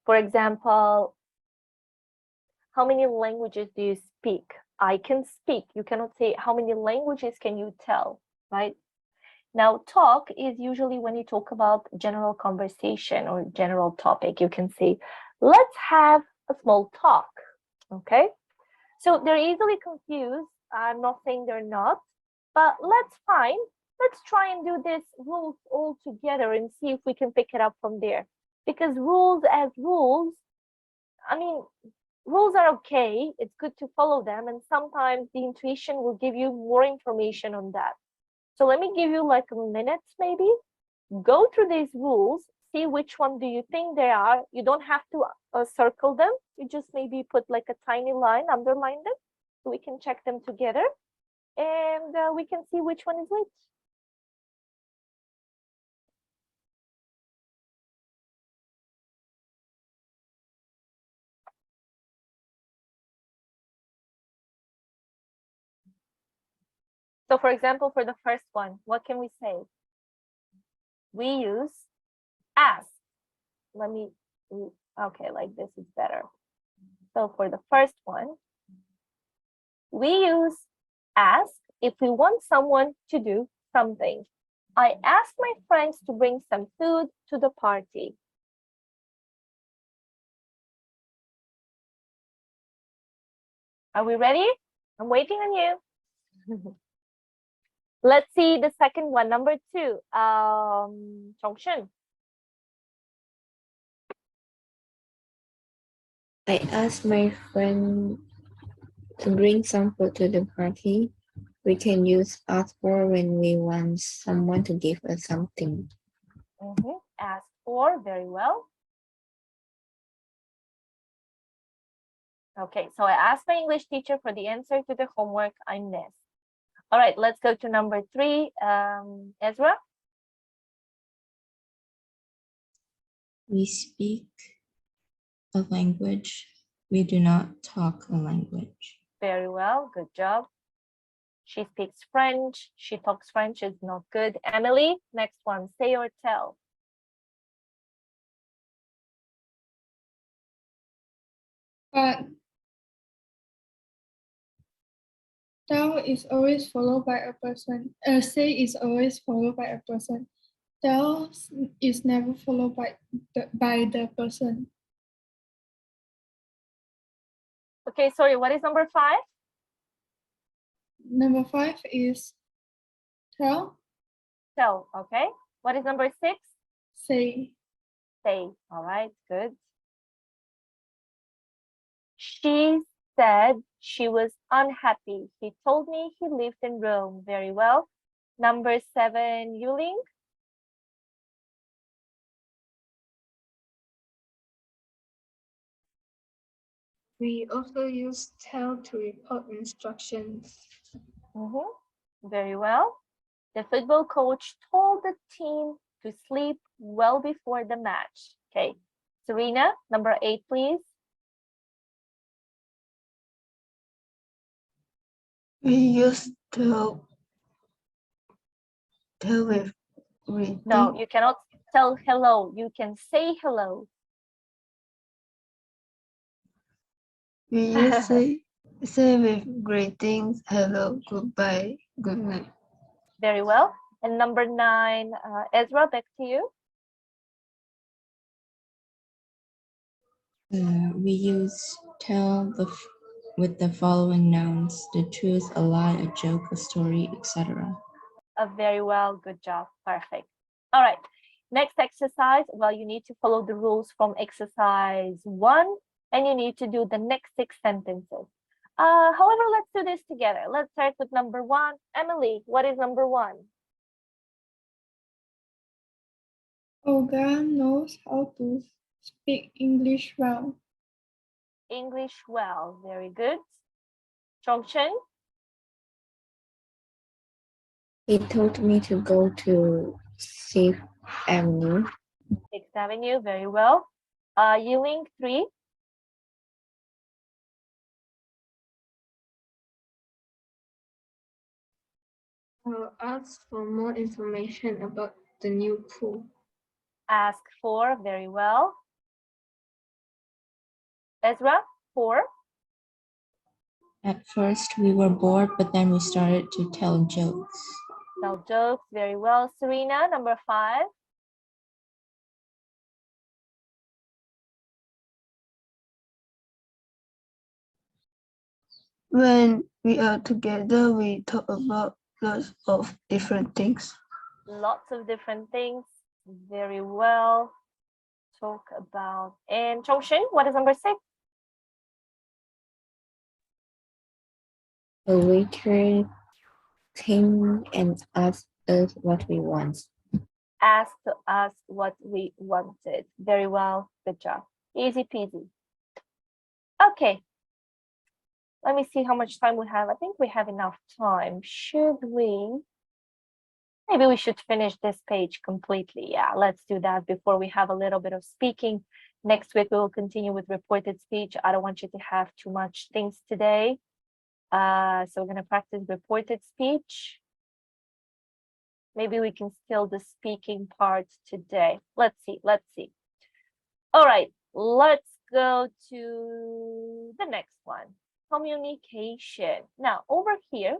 For example, how many languages do you speak? I can speak. You cannot say how many languages can you tell, right? Now, talk is usually when you talk about general conversation or general topic. You can say, let's have a small talk, okay? So they're easily confused. I'm not saying they're not, but let's try and do this rules all together and see if we can pick it up from there. Because rules as rules, I mean, rules are okay. It's good to follow them. And sometimes the intuition will give you more information on that. So let me give you like a minute, maybe. Go through these rules, see which one do you think they are. You don't have to circle them. You just maybe put like a tiny line, underline them, so we can check them together. And we can see which one is which. So for example, for the first one, what can we say? We use ask. Okay, like this is better. So for the first one, we use ask if we want someone to do something. I asked my friends to bring some food to the party. Are we ready? I'm waiting on you. Let's see the second one, number 2. Chongshun. I asked my friend to bring some food to the party. We can use ask for when we want someone to give us something. Ask for, very well. Okay, so I asked my English teacher for the answer to the homework I missed. All right, let's go to number 3. Ezra? We speak a language. We do not talk a language. Very well, good job. She speaks French. She talks French is not good. Emily, next one, say or tell. But tell is always followed by a person. Say is always followed by a person. Tell is never followed by the person. Okay, sorry, what is number 5? Number 5 is tell, Tell, okay. What is number 6? say. Say, all right, good. She said she was unhappy. He told me he lived in Rome. Very well. Number 7, Yuling. We also use tell to report instructions. Very well. The football coach told the team to sleep well before the match. Okay. Serena, number 8, please. We use tell with greeting. No, you cannot tell hello. You can say hello. We use say with greetings, hello, goodbye, good night. Very well. And number 9, Ezra, back to you. We use tell with the following nouns: the truth, a lie, a joke, a story, etc. Very well. Good job. Perfect. All right. Next exercise. Well, you need to follow the rules from exercise 1, and you need to do the next 6 sentences. However, let's do this together. Let's start with number 1. Emily, what is number 1? Olga knows how to speak English well. English well. Very good. Chongchen, He told me to go to 6th Avenue. 6th Avenue. Very well. Ewing, 3. I'll ask for more information about the new pool. Ask for. Very well. Ezra, 4. At first, we were bored, but then we started to tell jokes. Tell jokes. Very well. Serena, number 5. When we are together, we talk about lots of different things. Lots of different things. Very well. Talk about. And Chongxin, what is number 6? The waiter came and asked us what we want. Ask to us what we wanted. Very well. Good job. Easy peasy. Okay. Let me see how much time we have. I think we have enough time. Should we? Maybe we should finish this page completely. Yeah, let's do that before we have a little bit of speaking. Next week, we will continue with reported speech. I don't want you to have too much things today. So we're going to practice reported speech. Maybe we can steal the speaking part today. Let's see. Let's see. All right, let's go to the next one. Communication. Now, over here,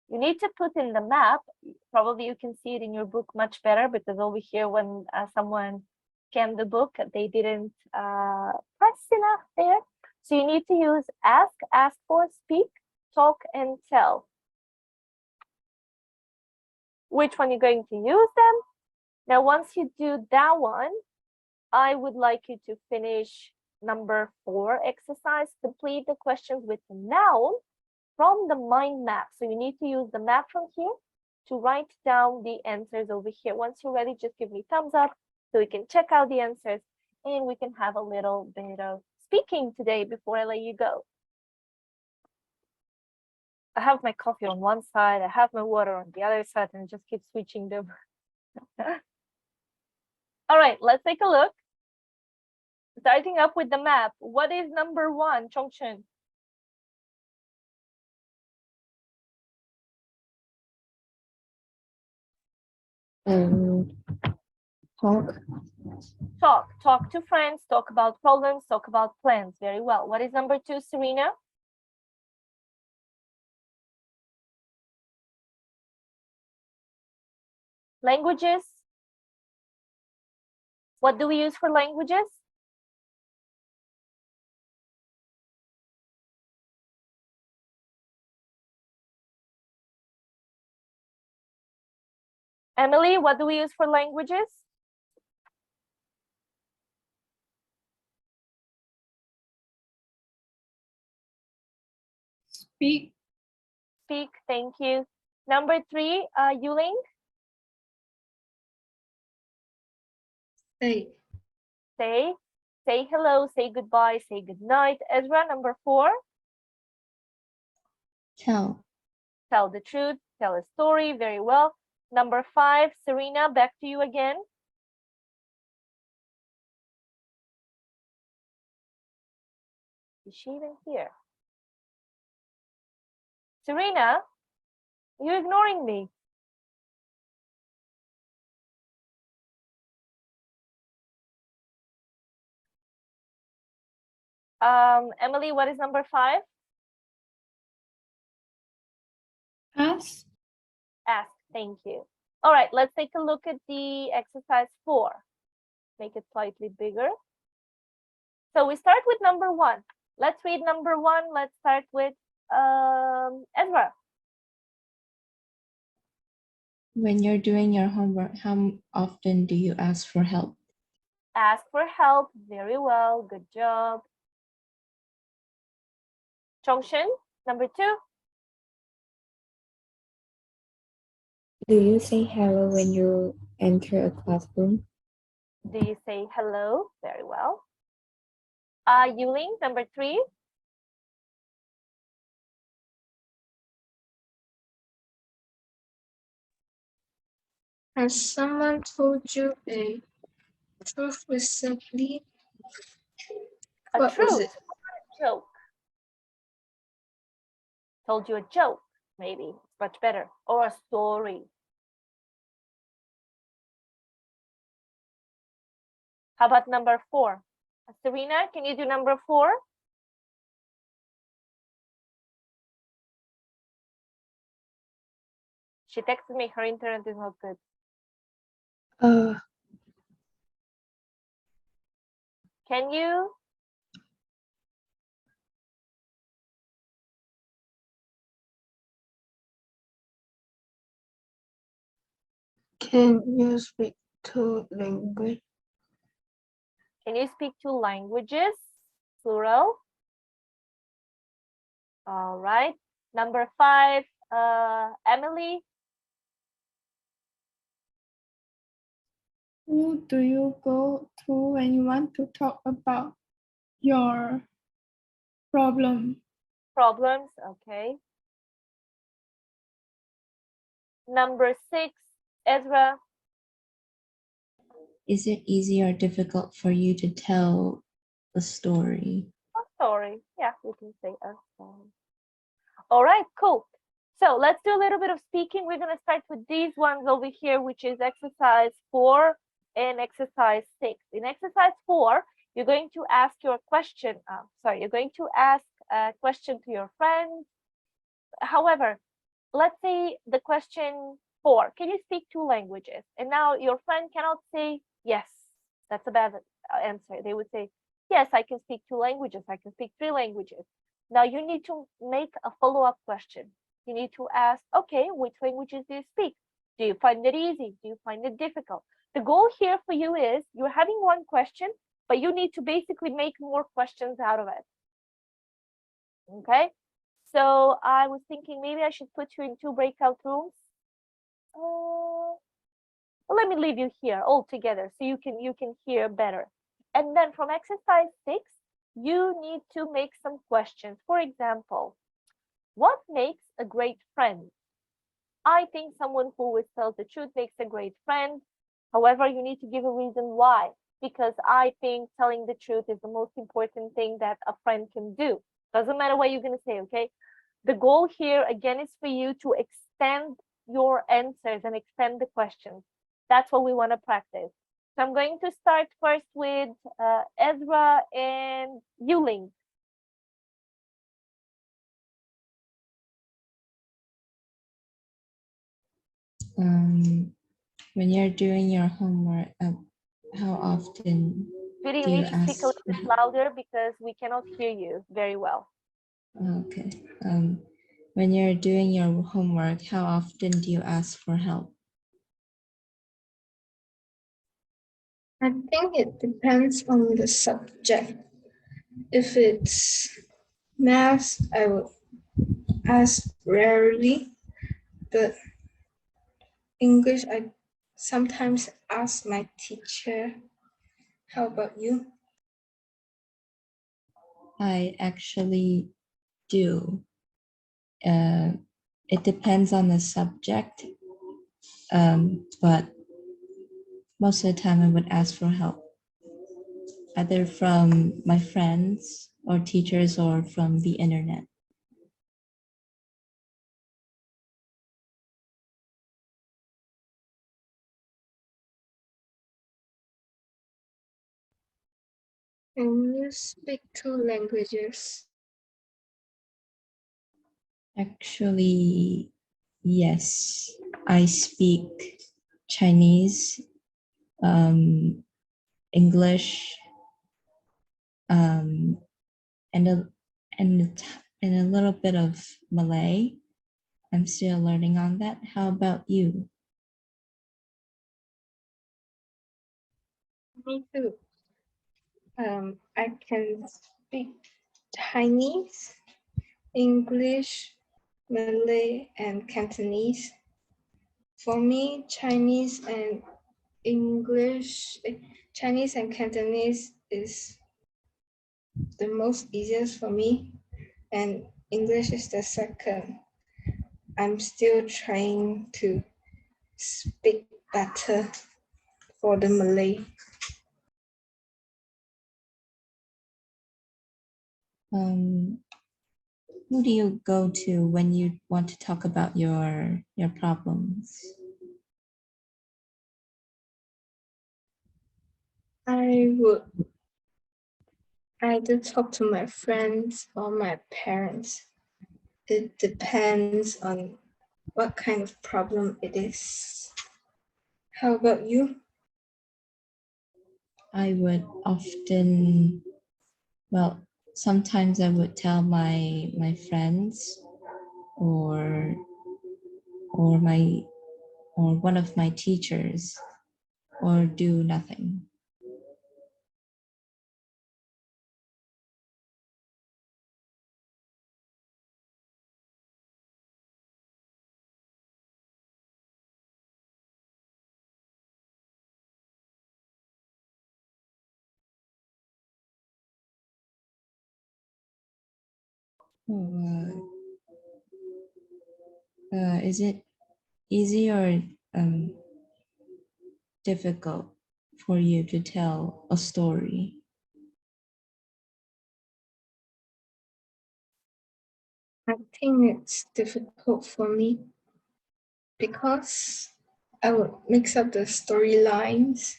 you need to put in the map. Probably you can see it in your book much better because over here, when someone scanned the book, they didn't press enough there. So you need to use ask for, speak, talk, and tell. Which one you're going to use them? Now, once you do that one, I would like you to finish number 4 exercise. Complete the questions with the noun from the mind map. So you need to use the map from here to write down the answers over here. Once you're ready, just give me thumbs up so we can check out the answers and we can have a little bit of speaking today before I let you go. I have my coffee on one side, I have my water on the other side, and just keep switching them. All right, let's take a look. Starting up with the map. What is number 1, Chongchen? Talk. Talk to friends, talk about problems, talk about plans. Very well. What is number 2, Serena? Languages. What do we use for languages? Emily, what do we use for languages? Speak. Speak, thank you. Number 3, Yuling. Say. Say hello, say goodbye, say good night. Ezra, number 4. Tell. Tell the truth, tell a story, very well. Number 5, Serena, back to you again. Is she even here? Serena, you're ignoring me. Emily, what is number 5? Ask. Ask, thank you. All right, let's take a look at the exercise 4. Make it slightly bigger. So we start with number 1. Let's read number 1. Let's start with Ezra. When you're doing your homework, how often do you ask for help? Ask for help. Very well. Good job. Chongshin, number 2. Do you say hello when you enter a classroom? Do you say hello? Very well. Yuling, number 3. Has someone told you a truth recently? A What was truth. it? Joke. Told you a joke, maybe. It's much better. Or a story. How about number 4? Serena, can you do number 4? She texted me her internet is not good. Can you? Can you speak two language? Can you speak 2 languages? Plural. All right. Number 5, Emily. Who do you go to when you want to talk about your problem? Problems. Okay. Number 6, Ezra. Is it easy or difficult for you to tell a story? A story. Yeah, you can say a story. All right, cool. So let's do a little bit of speaking. We're going to start with these ones over here, which is exercise 4 and exercise 6. In exercise 4, you're going to ask your question. You're going to ask a question to your friend. However, let's say the question 4, can you speak 2 languages? And now your friend cannot say yes. That's a bad answer. They would say, yes, I can speak 2 languages. I can speak 3 languages. Now you need to make a follow-up question. You need to ask, okay, which languages do you speak? Do you find it easy? Do you find it difficult? The goal here for you is you're having one question, but you need to basically make more questions out of it. Okay? So I was thinking maybe I should put you in 2 breakout rooms. Well, let me leave you here all together so you can hear better. And then from exercise 6, you need to make some questions. For example, what makes a great friend? I think someone who always tells the truth makes a great friend. However, you need to give a reason why. Because I think telling the truth is the most important thing that a friend can do. Doesn't matter what you're going to say, okay? The goal here, again, is for you to extend your answers and extend the questions. That's what we want to practice. So I'm going to start first with Ezra and Yuling. When you're doing your homework, how often Sweetie, do you you need to speak a ask little for bit help? louder because we cannot hear you very well. Okay. When you're doing your homework, how often do you ask for help? I think it depends on the subject. If it's math, I would ask rarely, but English, I sometimes ask my teacher. How about you? I actually do. It depends on the subject, but most of the time I would ask for help, either from my friends or teachers or from the internet. And you speak two languages. Actually, yes, I speak Chinese, English, um, and a little bit of Malay. I'm still learning on that. How about you? Me too. I can speak Chinese, English, Malay, and Cantonese. For me, Chinese and Cantonese is the most easiest for me, and English is the second. I'm still trying to speak better for the Malay. Who do you go to when you want to talk about your problems? I would either talk to my friends or my parents. It depends on what kind of problem it is. How about you? I would often, well, sometimes I would tell my friends or or my or one of my teachers or do nothing. Oh, is it easy or difficult for you to tell a story? I think it's difficult for me because I would mix up the storylines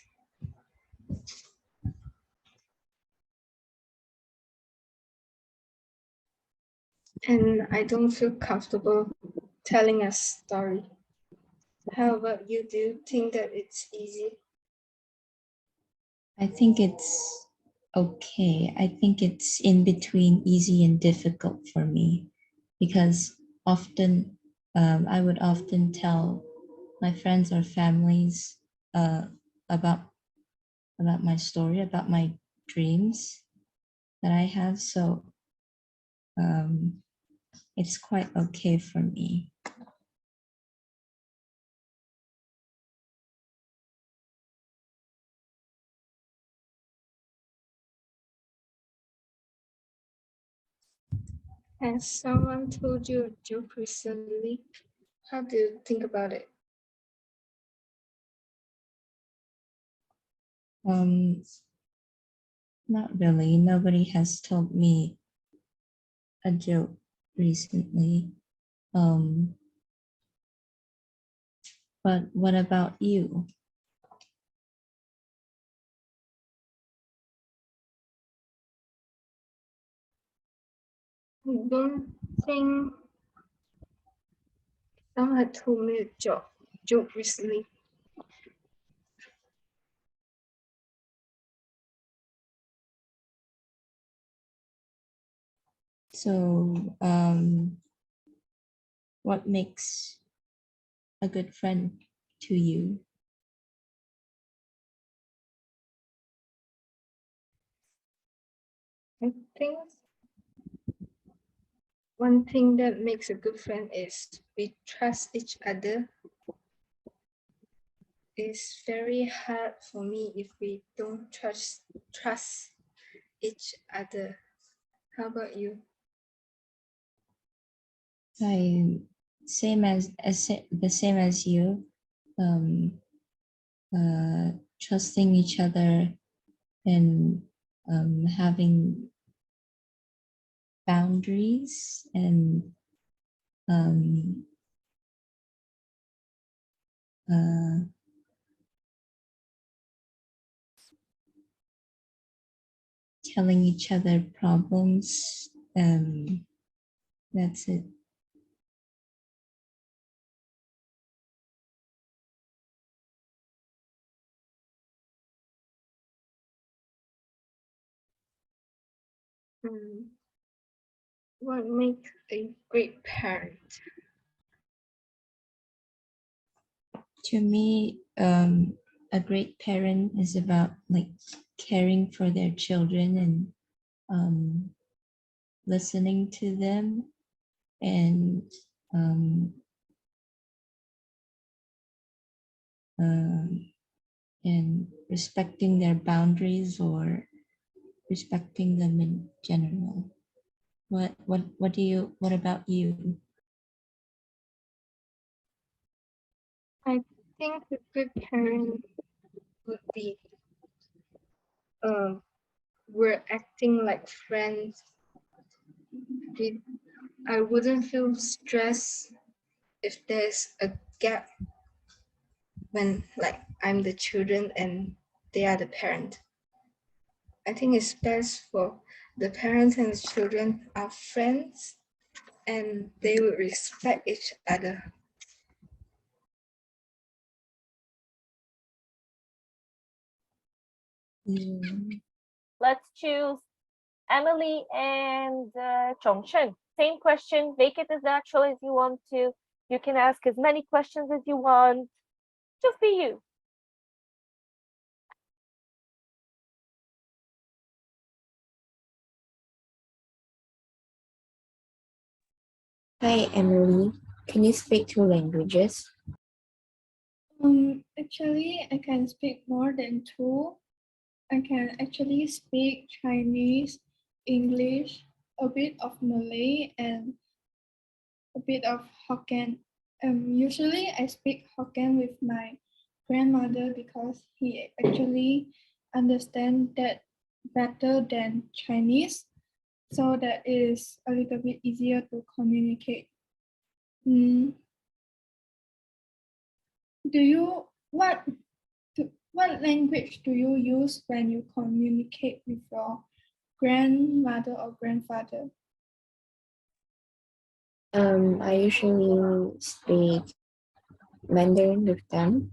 and I don't feel comfortable telling a story. How about you? Do you think that it's easy? I think it's okay. I think it's in between easy and difficult for me because often I would often tell my friends or families uh, about my story, about my dreams that I have. So um, it's quite okay for me. Has someone told you a joke recently? How do you think about it? Um, Not really. Nobody has told me a joke recently. Um, but what about you? I don't think someone had told me a joke recently. So, what makes a good friend to you? I think one thing that makes a good friend is we trust each other. It's very hard for me if we don't trust each other. How about you? I the same as you. Um, Trusting each other and having boundaries and um, uh, telling each other problems. That's it. What makes a great parent? To me, a great parent is about like caring for their children and listening to them and um, um, and respecting their boundaries or respecting them in general. What about you? I think a good parent would be we're acting like friends. I wouldn't feel stressed if there's a gap when like I'm the children and they are the parent. I think it's best for the parents and the children are friends and they would respect each other. Mm, Let's choose Emily and Chongchen. Same question. Make it as natural as you want to. You can ask as many questions as you want. Just be you. Hi, Emily. Can you speak two languages? Actually, I can speak more than two. I can actually speak Chinese, English, a bit of Malay, and a bit of Hokkien. Usually, I speak Hokkien with my grandmother because he actually understands that better than Chinese, so that it is a little bit easier to communicate. Mm, do you what language do you use when you communicate with your grandmother or grandfather? I usually speak Mandarin with them,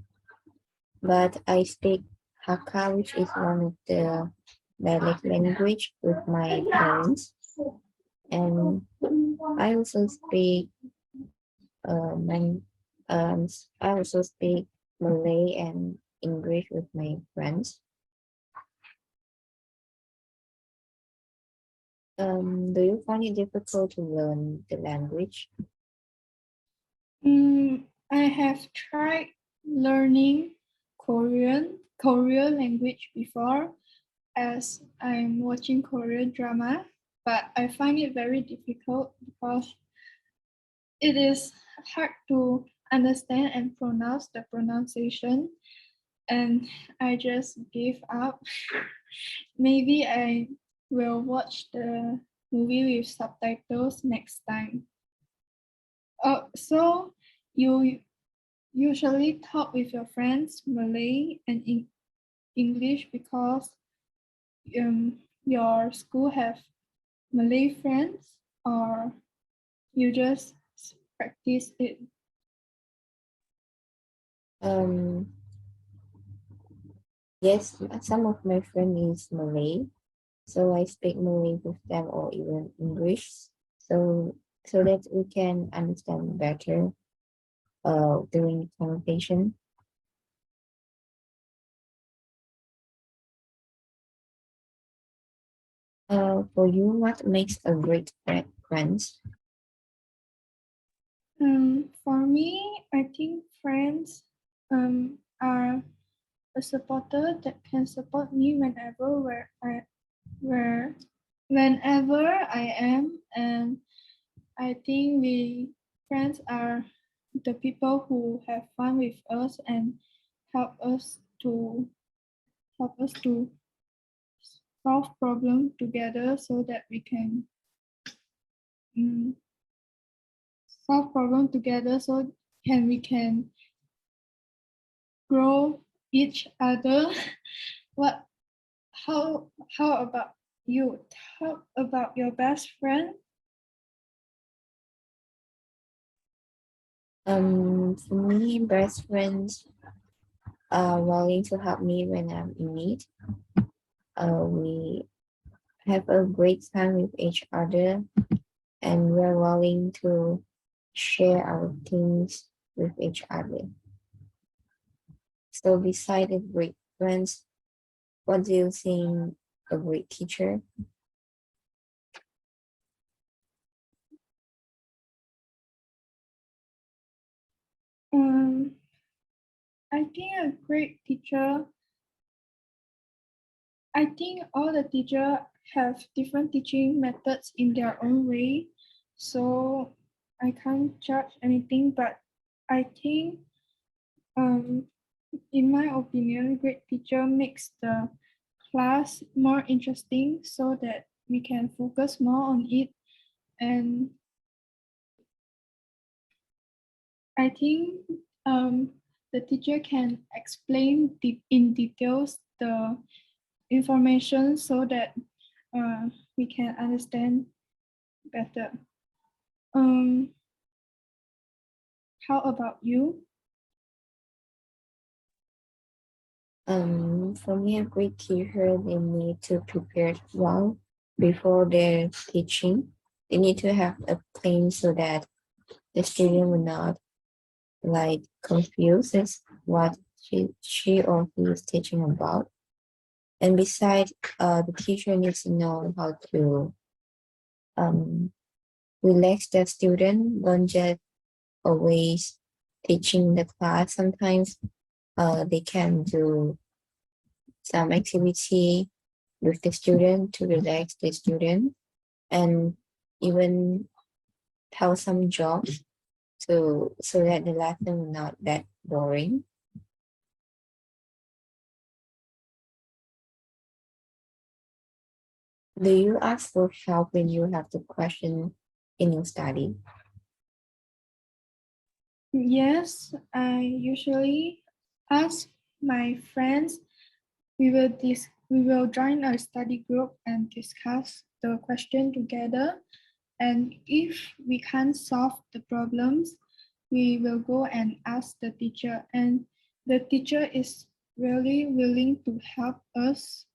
but I speak Hakka, which is one of the dialect language with my parents, and I also speak man, I also speak Malay and English with my friends. Do you find it difficult to learn the language? I have tried learning Korean language before as I'm watching Korean drama, but I find it very difficult because it is hard to understand and pronounce the pronunciation, and I just gave up. Maybe I will watch the movie with subtitles next time. So you usually talk with your friends Malay and English because your school have Malay friends, or you just practice it? Um, yes, some of my friend is Malay, So I speak Malay with them or even English. So that we can understand better during conversation. For you, what makes a great friends? For me, I think friends are a supporter that can support me where whenever I am, and I think friends are the people who have fun with us and help us to help us to solve problems together so that we can mm, solve problem together so we can grow each other. What how about you? How about your best friend? For me, best friends are willing to help me when I'm in need. We have a great time with each other, and we're willing to share our things with each other. So, beside a great friends, what do you think a great teacher? Um, I think a great teacher. I think all the teachers have different teaching methods in their own way, so I can't judge anything. But I think, in my opinion, great teacher makes the class more interesting so that we can focus more on it. And I think the teacher can explain in details the information so that we can understand better. Um, how about you? For me, a great teacher, they need to prepare well before their teaching. They need to have a plan so that the student will not like confused as what she or he is teaching about. And besides, the teacher needs to know how to um, relax the student, don't just always teaching the class. Sometimes they can do some activity with the student to relax the student and even tell some jokes so that the lesson will not that boring. Do you ask for help when you have the question in your study? Yes, I usually ask my friends. We will join a study group and discuss the question together. And if we can't solve the problems, we will go and ask the teacher. And the teacher is really willing to help us.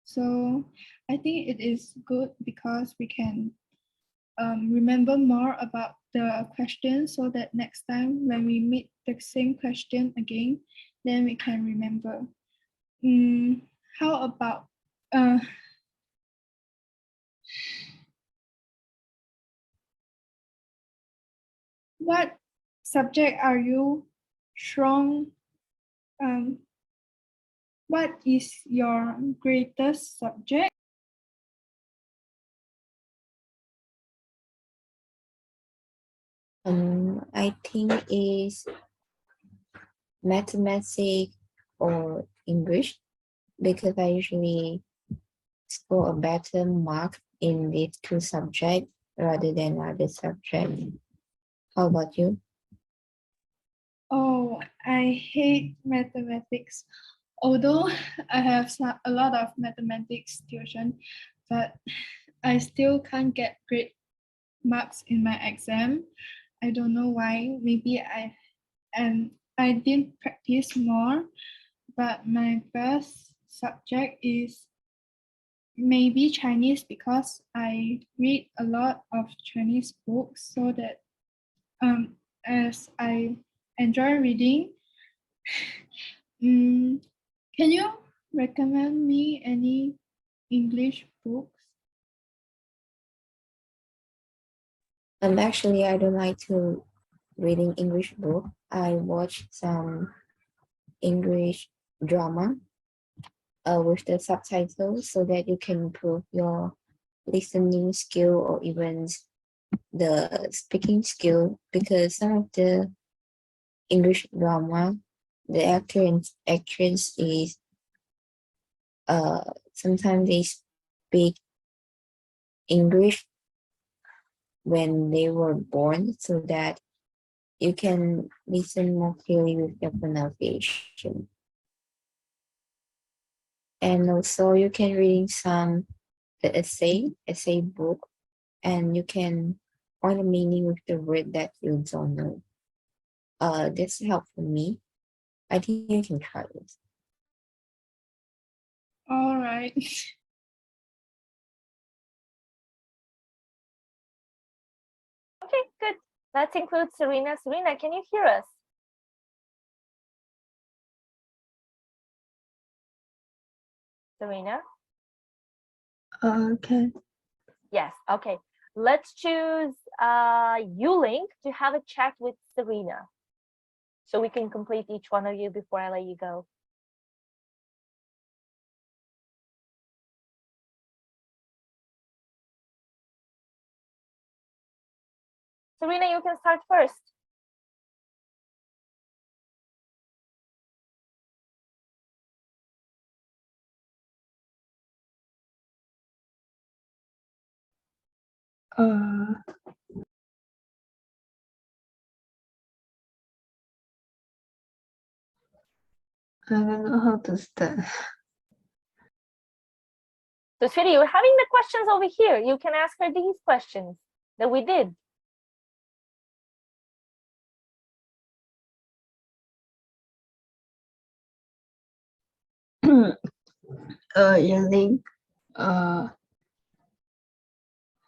So I think it is good because we can remember more about the question so that next time when we meet the same question again, then we can remember. How about uh, what subject are you strong? Um, what is your greatest subject? I think is mathematics or English because I usually score a better mark in these two subjects rather than other subjects. How about you? Oh, I hate mathematics. Although I have a lot of mathematics tuition, but I still can't get great marks in my exam. I don't know why. Maybe I didn't practice more, but my best subject is maybe Chinese because I read a lot of Chinese books, so that as I enjoy reading, can you recommend me any English books? Actually, I don't like to reading English book. I watch some English drama with the subtitles so that you can improve your listening skill or even the speaking skill, because some of the English drama, the actor and actress is sometimes they speak English when they were born so that you can listen more clearly with the pronunciation. And also you can reading some the essay book, and you can find a meaning with the word that you don't know. This helped for me. I think you can try it. All right. Okay, good. That includes Serena. Serena, can you hear us? Serena? Okay. Yes, okay. Let's choose Yuling to have a chat with Serena, so we can complete each one of you before I let you go. Serena, you can start first. Uh, I don't know how to start. So, sweetie, you're having the questions over here. You can ask her these questions that we did. Yelling. Uh,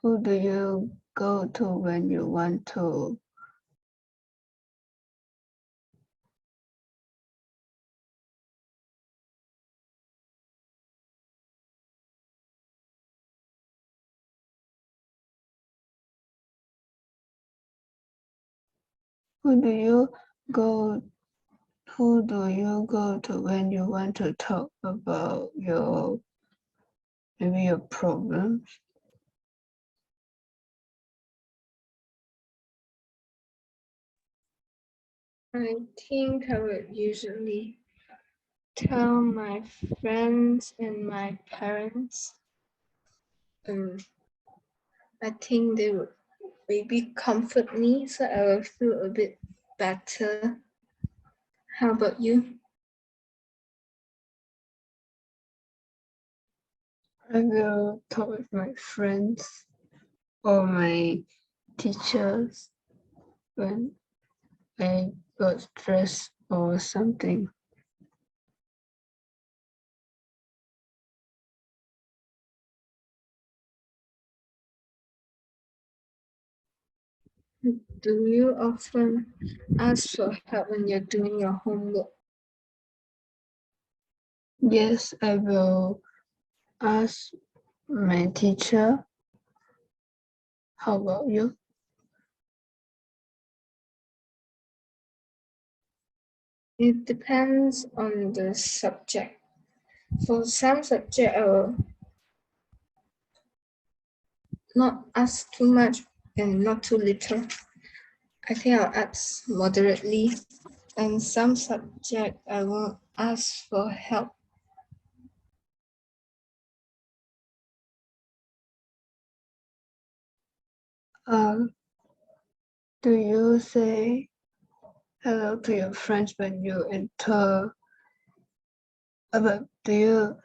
who do you go to when you want to? Who do you go? Who do you go to when you want to talk about maybe your problems? I think I would usually tell my friends and my parents. I think they would maybe comfort me so I will feel a bit better. How about you? I will talk with my friends or my teachers when I got stressed or something. Do you often ask for help when you're doing your homework? Yes, I will ask my teacher. How about you? It depends on the subject. For some subject, I will not ask too much and not too little. I think I'll ask moderately, and some subject I won't ask for help. Do you say hello to your friends when you enter? But do you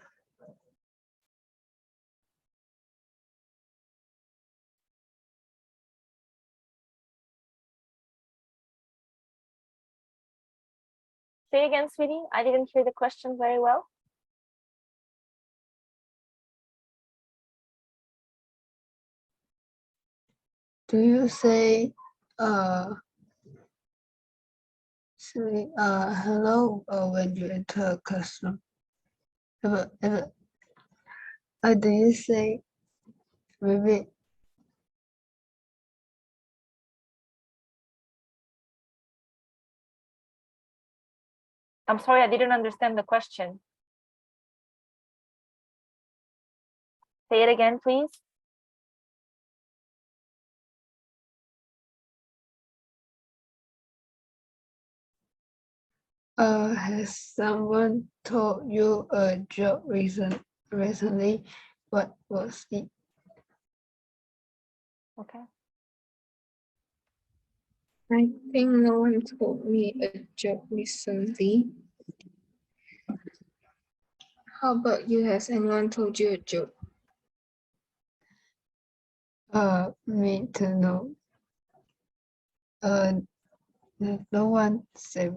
Say again, sweetie. I didn't hear the question very well. Do you say hello when you enter a classroom? Do you say maybe? I'm sorry, I didn't understand the question. Say it again, please. Has someone told you a joke recently? What was it? Okay. I think no one told me a joke recently. How about you? Has anyone told you a joke? Me to know. No one say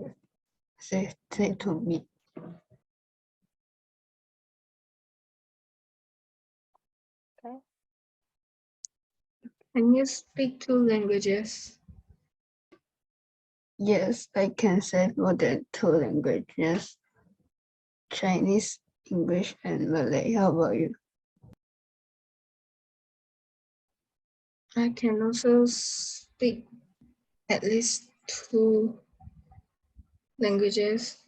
to me. Okay. Can you speak 2 languages? Yes, I can say more than 2 languages: Chinese, English, and Malay. How about you? I can also speak at least 2 languages.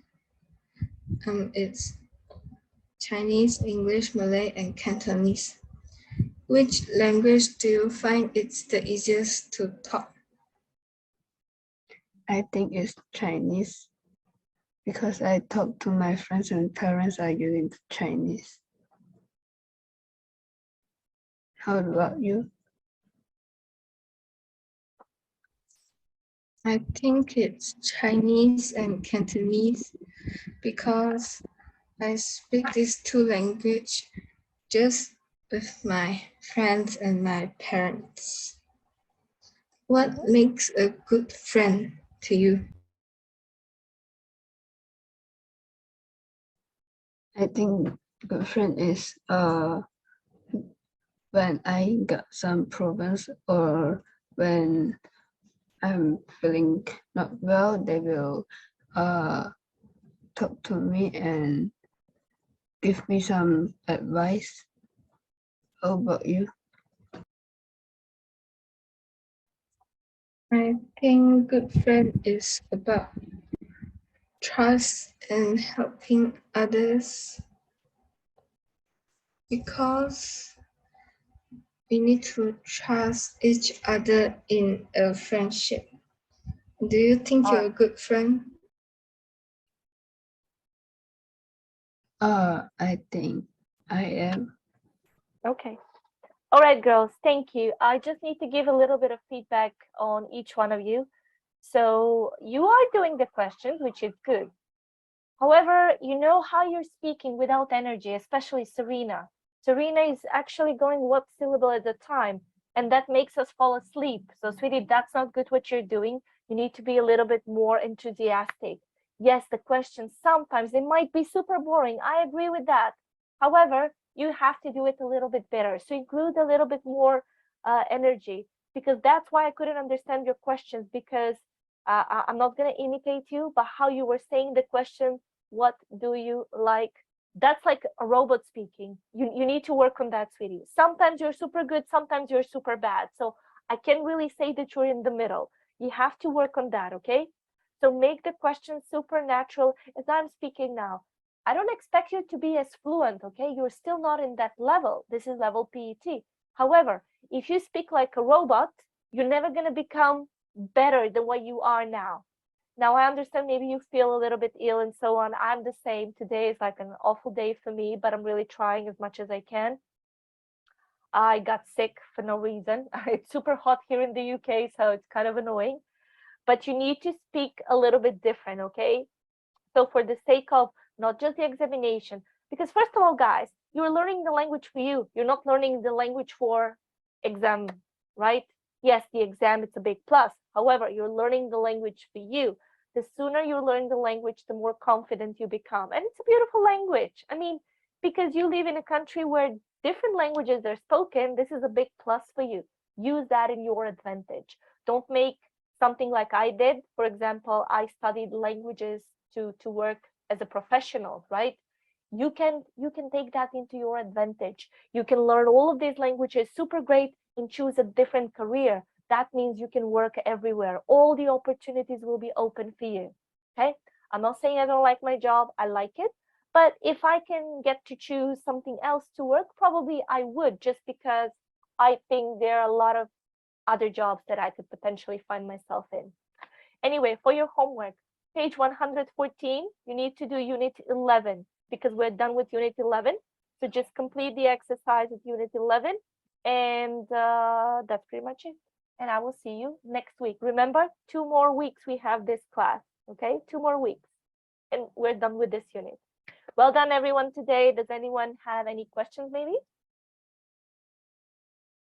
It's Chinese, English, Malay, and Cantonese. Which language do you find it's the easiest to talk? I think it's Chinese because I talk to my friends and parents are using Chinese. How about you? I think it's Chinese and Cantonese because I speak these 2 languages just with my friends and my parents. What makes a good friend to you? I think good friend is when I got some problems or when I'm feeling not well, they will talk to me and give me some advice. How about you? I think good friend is about trust and helping others because we need to trust each other in a friendship. Do you think you're a good friend? I think I am. Okay. All right, girls, thank you. I just need to give a little bit of feedback on each one of you. So you are doing the questions, which is good. However, you know how you're speaking without energy, especially Serena. Serena is actually going one syllable at a time, and that makes us fall asleep. So, sweetie, that's not good what you're doing. You need to be a little bit more enthusiastic. Yes, the questions sometimes it might be super boring. I agree with that. However, you have to do it a little bit better. So include a little bit more energy because that's why I couldn't understand your questions because I'm not going to imitate you, but how you were saying the question, what do you like? That's like a robot speaking. You need to work on that, sweetie. Sometimes you're super good, sometimes you're super bad. So I can't really say that you're in the middle. You have to work on that, okay? So make the question super natural as I'm speaking now. I don't expect you to be as fluent, okay? You're still not in that level. This is level PET. However, if you speak like a robot, you're never going to become better than what you are now. Now, I understand maybe you feel a little bit ill and so on. I'm the same. Today is like an awful day for me, but I'm really trying as much as I can. I got sick for no reason. It's super hot here in the UK, so it's kind of annoying. But you need to speak a little bit different, okay? So for the sake of not just the examination, because first of all, guys, you're learning the language for you. You're not learning the language for exam, right? Yes, the exam, it's a big plus. However, you're learning the language for you. The sooner you learn the language, the more confident you become. And it's a beautiful language. I mean, because you live in a country where different languages are spoken, this is a big plus for you. use that in your advantage. Don't make something like I did. For example, I studied languages to work as a professional, right? You can take that into your advantage. You can learn all of these languages super great and choose a different career. That means you can work everywhere. All the opportunities will be open for you. Okay, I'm not saying I don't like my job. I like it. But if I can get to choose something else to work, probably I would, just because I think there are a lot of other jobs that I could potentially find myself in. Anyway, for your homework, page 114, you need to do unit 11 because we're done with unit 11. So just complete the exercise with unit 11 and that's pretty much it. And I will see you next week. Remember, 2 more weeks we have this class, okay? 2 more weeks and we're done with this unit. Well done, everyone, today. Does anyone have any questions, maybe?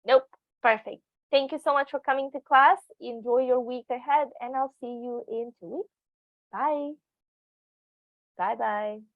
Nope. Perfect. Thank you so much for coming to class. Enjoy your week ahead, and I'll see you in 2 weeks. Bye. Bye-bye.